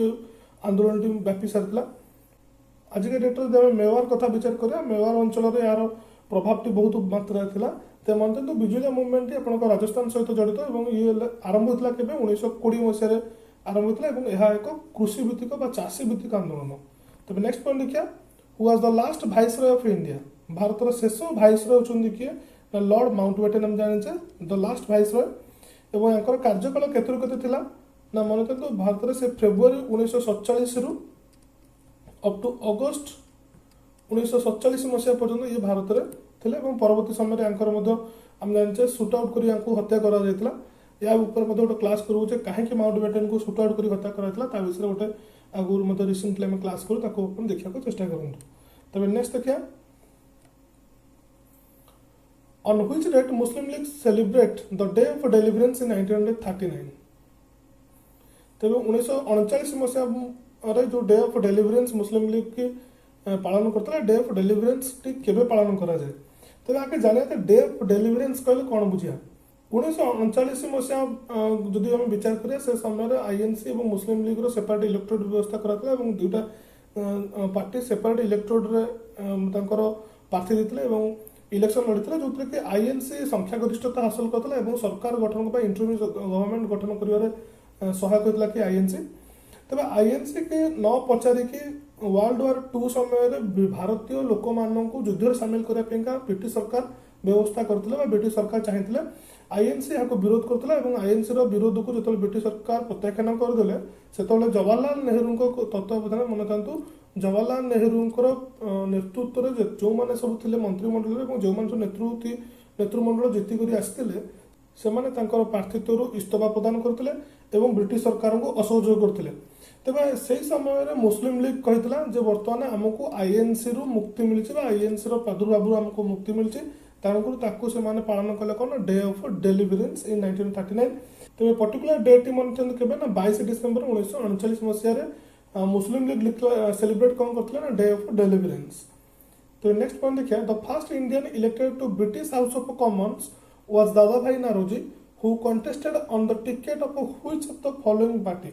आंदोलन टी व्यापी सारी आजिका डेट में मेवार कथा विचार करें मेवार अंचल यार प्रभाव बहुत मात्रा था मानते तो बिजुलिया मूवमेंट आप राजस्थान सहित जड़ित ये आरंभ होता के 1920 मसीह आरंभ होता है एक कृषि भित्तिक चाषी भित्तिक आंदोलन। तब नेक्स्ट पॉइंट देखिए who was the last viceroy of India Bharat शेष वाइसरॉय होचंदी किए लॉर्ड माउंटबेटन हम जाने द लास्ट वाइसरॉय एवं यहाँ कार्यकाल केते ना मन था भारत से फेब्रुआरी 1947 रु अप टू अगस्त 1947 मसीहा पर्यटन ये भारत में थे परवर्ती समय आम जाने सुट आउट कर हत्या करा या ऊपर गोटे क्लास करूँ कहीं माउंटबेटन को सुट आउट कर हत्या कराइला विषय गोटे आगुरी रिसेंटली आम क्लास करूँ देखा चेष्टा करूँ। तब नेक्स्ट देखिए on which date Muslim league celebrate the day of deliverance in 1939 तेज 1939 मसीहा जो day of deliverance Muslim League की पालन करता डे ऑफ डेलिवरेंस टी केबे पालन करा जाए तेज आगे जाना डे ऑफ डेलिवरेंस कहले कौन बुझिया 1939 मसीहा जदि हम विचार करें से समय आईएनसी और मुस्लिम लीग सेपरेट इलेक्ट्रोड व्यवस्था कराता दुईटा पार्टी सेपरेट इलेक्ट्रोड प्रार्थी देते इलेक्शन लड़ी जो कि आईएनसी संख्यागरिष्ठता हासिल करता सरकार गठन इंटरव्यू गवर्नमेंट गठन कर सहायक होता कि आईएनसी तेज आईएनसी के न पचारिकी वर्ल्ड वार 2 समय भारतीय लोक मानू युद्ध सामिल करने ब्रिटिश सरकार व्यवस्था करते ब्रिटिश सरकार चाहिए आईएनसी यहाँ विरोध करता आईएनसी विरोध को जो ब्रिटिश सरकार प्रत्याख्यान करदे से जवाहरलाल नेहरू तत्वावधान मन था जवाहरलाल नेहरू नेतृत्व में जो मैंने सब थे मंत्रिमंडल जो मैंने नेतृमंडल जीतिक आसते से प्रार्थित्व इस्तीफा प्रदान करते ब्रिटिश सरकार को असहयोग करते तेज से समय मुस्लिम लीग कही बर्तमान आमको आईएनसी रु मुक्ति मिली आईएनसी प्रादुर्भाव आमको मुक्ति मिली तेणुकर से पालन कले कौन डे ऑफ डेलिवरेंस इन 1939 तेज पर्टिकुलर डेट मन के ना 22 डिसेम्बर 1939 मसीह मुस्लिम लीग सेलिब्रेट कौन करते ना डे ऑफ डेलिवरेंस। तो नेक्स्ट पॉइंट देखिए the first Indian elected to British House of Commons was Dadabhai Naoroji who contested on the ticket of which of the following party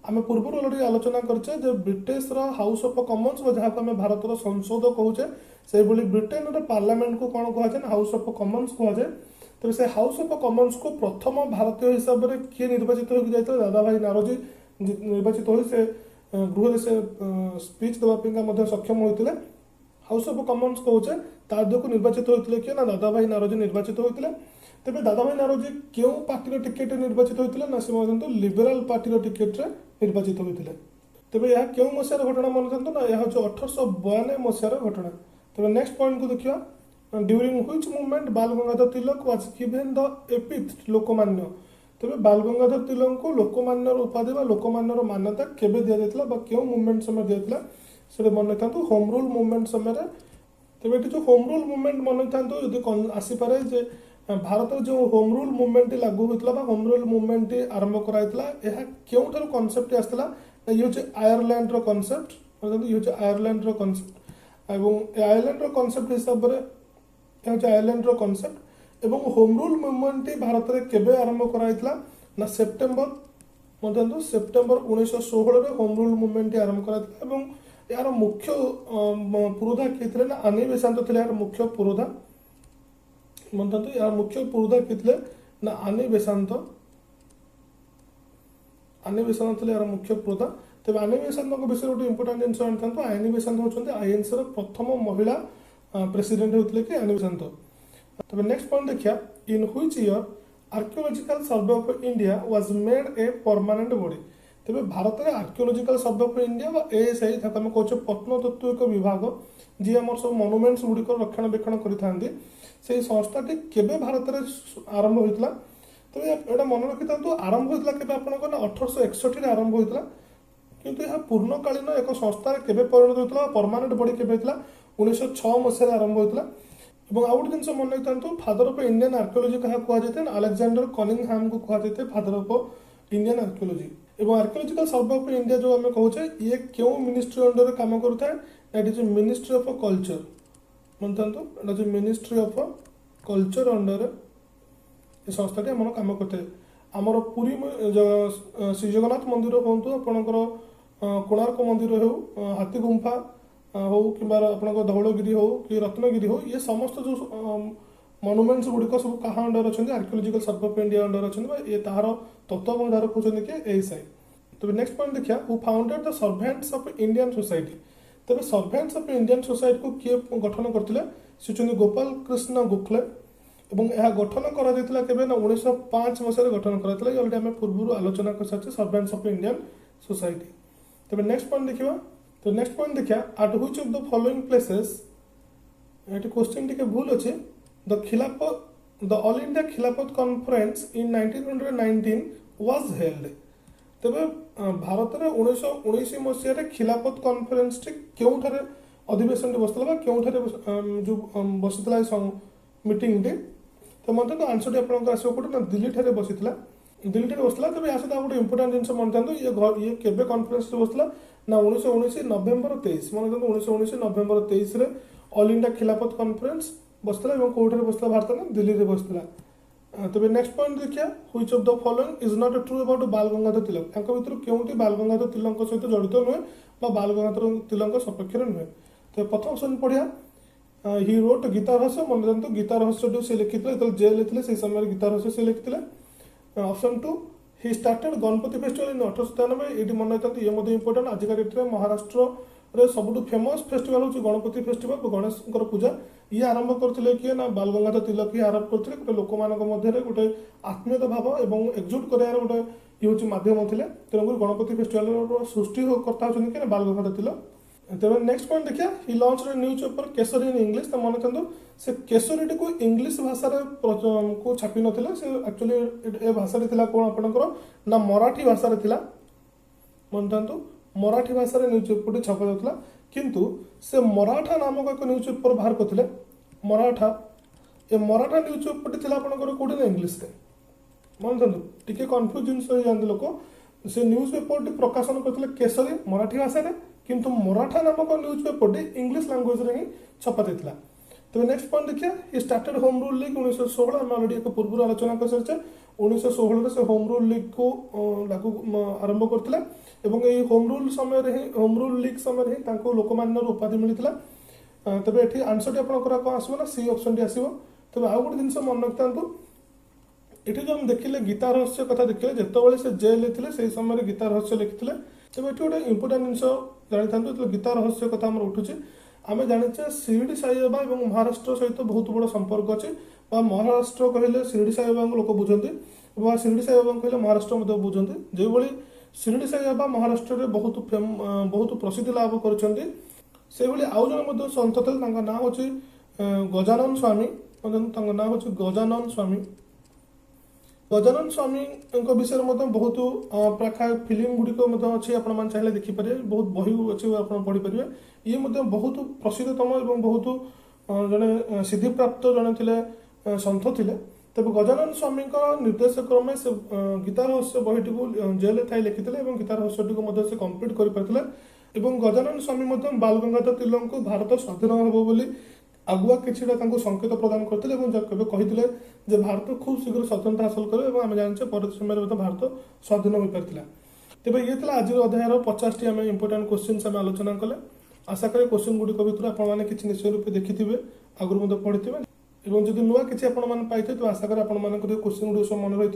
आम पूर्व अलरेडी आलोचना करचे जे ब्रिटिश हाउस ऑफ कॉमन्स जहाँ को आम भारतर संसद कहूचे से ब्रिटेन पार्लियामेंट को कौन कहुए ना हाउस ऑफ कॉमन्स कहुए। तेज से हाउस ऑफ कॉमन्स को प्रथम भारतीय हिसाब से किए निर्वाचित हो जाता दादा भाई नारोजी निर्वाचित हो से गृह से स्पीच देवाई सक्षम होते हाउस ऑफ कॉमन्स कहुचे ताद्य को निर्वाचित होते किए ना दादा भाई नारोजी निर्वाचित होते। तेज दादा भाई नारोजी क्यों पार्टी टिकेट निर्वाचित होते ना से लिबराल पार्टी टिकेट निर्वाचित होते। तेज यह क्यों मसीहार घटना मन था ना यह हूँ 1892 मसीहार घटना। तेज नेक्स्ट पॉइंट को देखिए ड्यूरिंग व्हिच मूवमेंट बाल गंगाधर तिलक वाज गिवन द एपिथ लोकमान्य। तेज बाल गंगाधर तिलक को लोकमान्यर उपाधि लोकमान्यर मान्यता केबे दिया जाता क्यों मुवमेंट समय दिया से मन था होम रूल मुवमेंट समय। तेज ये जो होम रूल मुवमेंट मन था यदि आसीपे जे भारत जो होम रूल मुवमेंट लागू होता होम रूल मुवमेंट आरंभ कराइला यह क्यों कनसेप्ट आसाला ये हूँ आयरलैंड कनसेप्ट ये हूँ आयरलैंड कनसेप्ट और आयरलैंड कनसेप्ट हिसाब से आयरलैंड कनसेप्ट एवं होम रूल मुवमेंट भारत में केबे आरंभ कराइला ना सेप्टेम्बर मतलब सेप्टेम्बर 1916 होम रूल मुवमेंट आरंभ कराइला। यार मुख्य पुरोधा किए थे ना आनी बेसांत थे यार मुख्य पुरोधा मतलब यार मुख्य पुरोधा किए ना आनी बेसांत थे यार मुख्य पुरोधा। तेज आनी बेसांत विषय गोटे इंपोर्टाट जिन जानता आनी बेसांत होती आईएनसी प्रथम महिला प्रेसिडेंट होते कि आनी बेसांत। तब नेक्स्ट पॉइंट देखिए in which year Archaeological Survey of India was made a permanent body. तेज भारत में Archaeological Survey of India ASI जहाँ आम कहे प्रत्नतत्विक विभाग जी आम सब मनुमेंट्स गुड़िक रक्षणाबेक्षण करते से संस्थाटी केबे भारत में आरंभ होता। तो यहाँ मन रखी था आरंभ होता के 1861 आरंभ होता किंतु यह पूर्णकालीन एक संस्थार केबे परिणत होता परमानेंट बॉडी केबे होता 1906 मसीह आरंभ होता। और आउ गोटे जिन मन रखी फादर ऑफ इंडियन आर्कियोलॉजी क्या कहुए अलेक्जेंडर कनिंगहैम को कहुए फादर ऑफ इंडियन आर्कियोलॉजी। और आर्कियोलॉजिकल सर्वे ऑफ इंडिया जो आम कहे ये क्यों मिनिस्ट्री अंडर काम करें it is ministry of culture मन था मिनिस्ट्री ऑफ कल्चर अंडर ये संस्थाटी आम काम करते आमर पुरी श्री जगन्नाथ मंदिर हूँ आपणकर कोणार्क मंदिर हो हाथी गुंफा हो कि धौलगिरी हो कि रत्नगिरी हो ये समस्त जो मनुमेंट्स गुड़िक सब क्या अंडर अच्छा archaeological Survey of India under अच्छा ये तार तत्वावधान कहते कि एएसआई। तब नेक्स्ट पॉइंट देखिए who founded the servants of Indian society. Tej servants of Indian society को किए गठन करते से गोपाल कृष्ण गोखले और यह गठन कर 1905 मसीह गठन कराई अलरेडी आम पूर्व आलोचना कर सारी सर्वेंट्स ऑफ इंडियन सोसाइटी। तब नेक्स्ट पॉइंट देखा तो नेक्स्ट पॉइंट देखिए at which of the following places ये क्वेश्चन टी भूल अच्छे द ऑल इंडिया खिलाफत कॉन्फ्रेंस इन 1919 वाज हेल्ड। तेज भारत में 1919 मसीह खिलाफत कॉन्फ्रेंस क्यों अधिवेशन बसला क्यों जो बसला मीटिंग टी तो मतलब आंसर टी आप आसो कौटे ना दिल्ली ठारे बसी दिल्ली ठारे बसला। तब या सहित गोटे इंपोर्टाट जिन मन था ये केबे कॉन्फ्रेंस बसला ना 1919 नवेम्बर 23 मन था 1919 नवेम्बर 23 ऑल इंडिया खिलाफत कॉन्फ्रेंस बसला कौटे बसला भारत में दिल्ली में बसला। तब नेक्स्ट पॉइंट देखिए which of the following is not true about बाल गंगाधर तिलक भर क्योंटी बाल गंगाधर तिलक सहित जड़ित नुहे बाल गंगाधर तिलक सपक्ष नुहे। तो प्रथम क्वेश्चन पढ़िया ही रोट गीता रहस्य मन जानते गीता रहस्य से लिखी जो जेल थे से समय गीता रहस्य से लिखी। Option 2 he started Ganpati festival in 1897 ये मन रखते ये इंपोर्टेंट आजिका डेट में महाराष्ट्र सबुठ फेमस फेस्टिवल हूँ गणपति फेस्टिवल गणेश पूजा ये आरंभ करते किए ना बाल गंगाधर तिलक ही आरंभ करते गोटे लोक मध्य गोटे आत्मीयता भाव और एकजुट कर गोटे ये हूँ मध्यम थे तेणुक गणपति फेस्टिवल सृष्टि करता कि बाल गंगाधर तिलक। तेज नेक्स्ट पॉइंट देखिए he launch newspaper Kesari in English तो मन था से केसरी को इंग्लिश भाषा को छापी ना से एक्चुअली ए भाषा कौन आपंकर ना मराठी भाषा मन था मराठी भाषा न्यूज पेपर छपा जाता किंतु से मराठा नामक एक न्यूज पेपर बाहर करते मराठा ये मराठा न्यूज पेपर थी आपंकर कौटे ना इंग्लिश मन था टी कन्फ्यूज जिन लोक से न्यूज पेपर प्रकाशन करते केसरी मराठी भाषा किंतु मराठा नामक न्यूज पेपर इंग्लिश लैंग्वेज रे ही छपा देता तेज नेक्स्ट पॉइंट देखिए ये स्टार्टेड होम रूल लीग 1916 आम अलरेडी एक पूर्व आलोचना कर सारी 1916 से होम रूल लीग को लागू आरंभ करते होम रूल समय होम रूल लीग समय ही लोकमान्य उपाधि मिलता तेज ये आंसर टी आप कौन आसो ना सी ऑप्शन टी आसो तेज आउ गोटे जिन मन रखता ये जो हम देखिले गीता रहस्य कथा देखिले जिते से जेल थे से समय गीता रहस्य लिखिते तेज ये गोटे इंपोर्टाट जिन जानी था गीता रहस्य कथा आम उठुचे आम जाचे शिरडी साई बाबा और महाराष्ट्र सहित बहुत बड़ संपर्क अच्छे महाराष्ट्र कहले शिरडी साई बाबा लोक बुझे शिरडी साई बाबा कहले महाराष्ट्र बुझे जो भाई शिरडी साई बाबा महाराष्ट्र में बहुत प्रसिद्धि लाभ कर आउ जन सन्थ थे ना हूँ गजानन स्वामी ना हूँ गजानन स्वामी गजानन स्वामी विषय में बहुत प्राय फिल्म गुड़िक अच्छी आपने चाहिए देखिपारे बहुत बही अच्छी आप पढ़ी पारे ये बहुत प्रसिद्धतम और बहुत जड़े सिद्धिप्राप्त जड़े थे सन्थ थे तेज गजानन स्वामी निर्देश क्रमे से गीता रहस्य बहीटी को जेल थाई लिखिते गीता रहस्य टी से कम्प्लीट कर गजानन स्वामी बाल गंगाधर तिलक को भारत स्वाधीन हम बोली आगुआ किसी संकेत प्रदान करते कहते भारत खूब शीघ्र स्वतंत्र हासिल कर आम जाने पर समय भारत स्वाधीन हो पार तेज ये आज अध्यायर 50 टी इंपोर्टाट क्वेश्चन आम आलोचना कले आशा करें क्वेश्चन गुड़िक भर आपने निश्चय रूप देखी थे आगुरी पढ़ी थे जब नुआ किसी पाई तो आशा करें आप क्वेश्चन गुड़ सब मन रही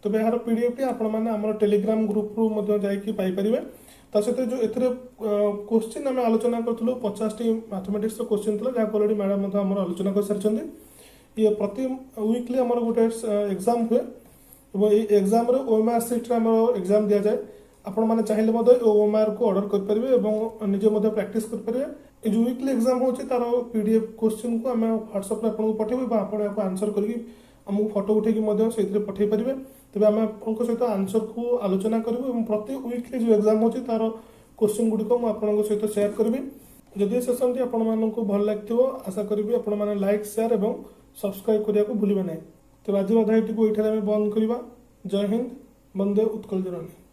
तेज यार पीडीएफ टी आपने टेलीग्राम ग्रुप रू जापर ता सहित जो ए क्वेश्चन आम आलोचना करूँ 50 टी मैथमेटिक्स क्वेश्चन था जहाँ अलरेडी मैडम आम आलोचना कर सारी ये प्रति वीकली आम गोटे एग्जाम हुए ये एग्जाम ओएमआर सीट्रे आम एग्जाम दि जाए आपण मैंने चाहिए ओएमआर को ऑर्डर करेंगे निजे प्रैक्टिस करेंगे ये जो वीकली एग्जाम हो तार पीडीएफ क्वेश्चन को आम व्हाट्सएप आपको पठेबू आप आंसर करके आमको फोटो उठेकी से पठे पारे तेज आम आप सहित आंसर को आलोचना करूँ प्रति वीकली जो एग्जाम हो तार क्वेश्चन गुड़िक मुझे सहित सेयार करी जदि सेसन टी आपको भल लगे आशा करी आपने लाइक शेयर और सब्सक्राइब करने को भूलें ना तेज आज अध्याय टी को ये बंद करवा जय हिंद वंदे उत्कल जननी।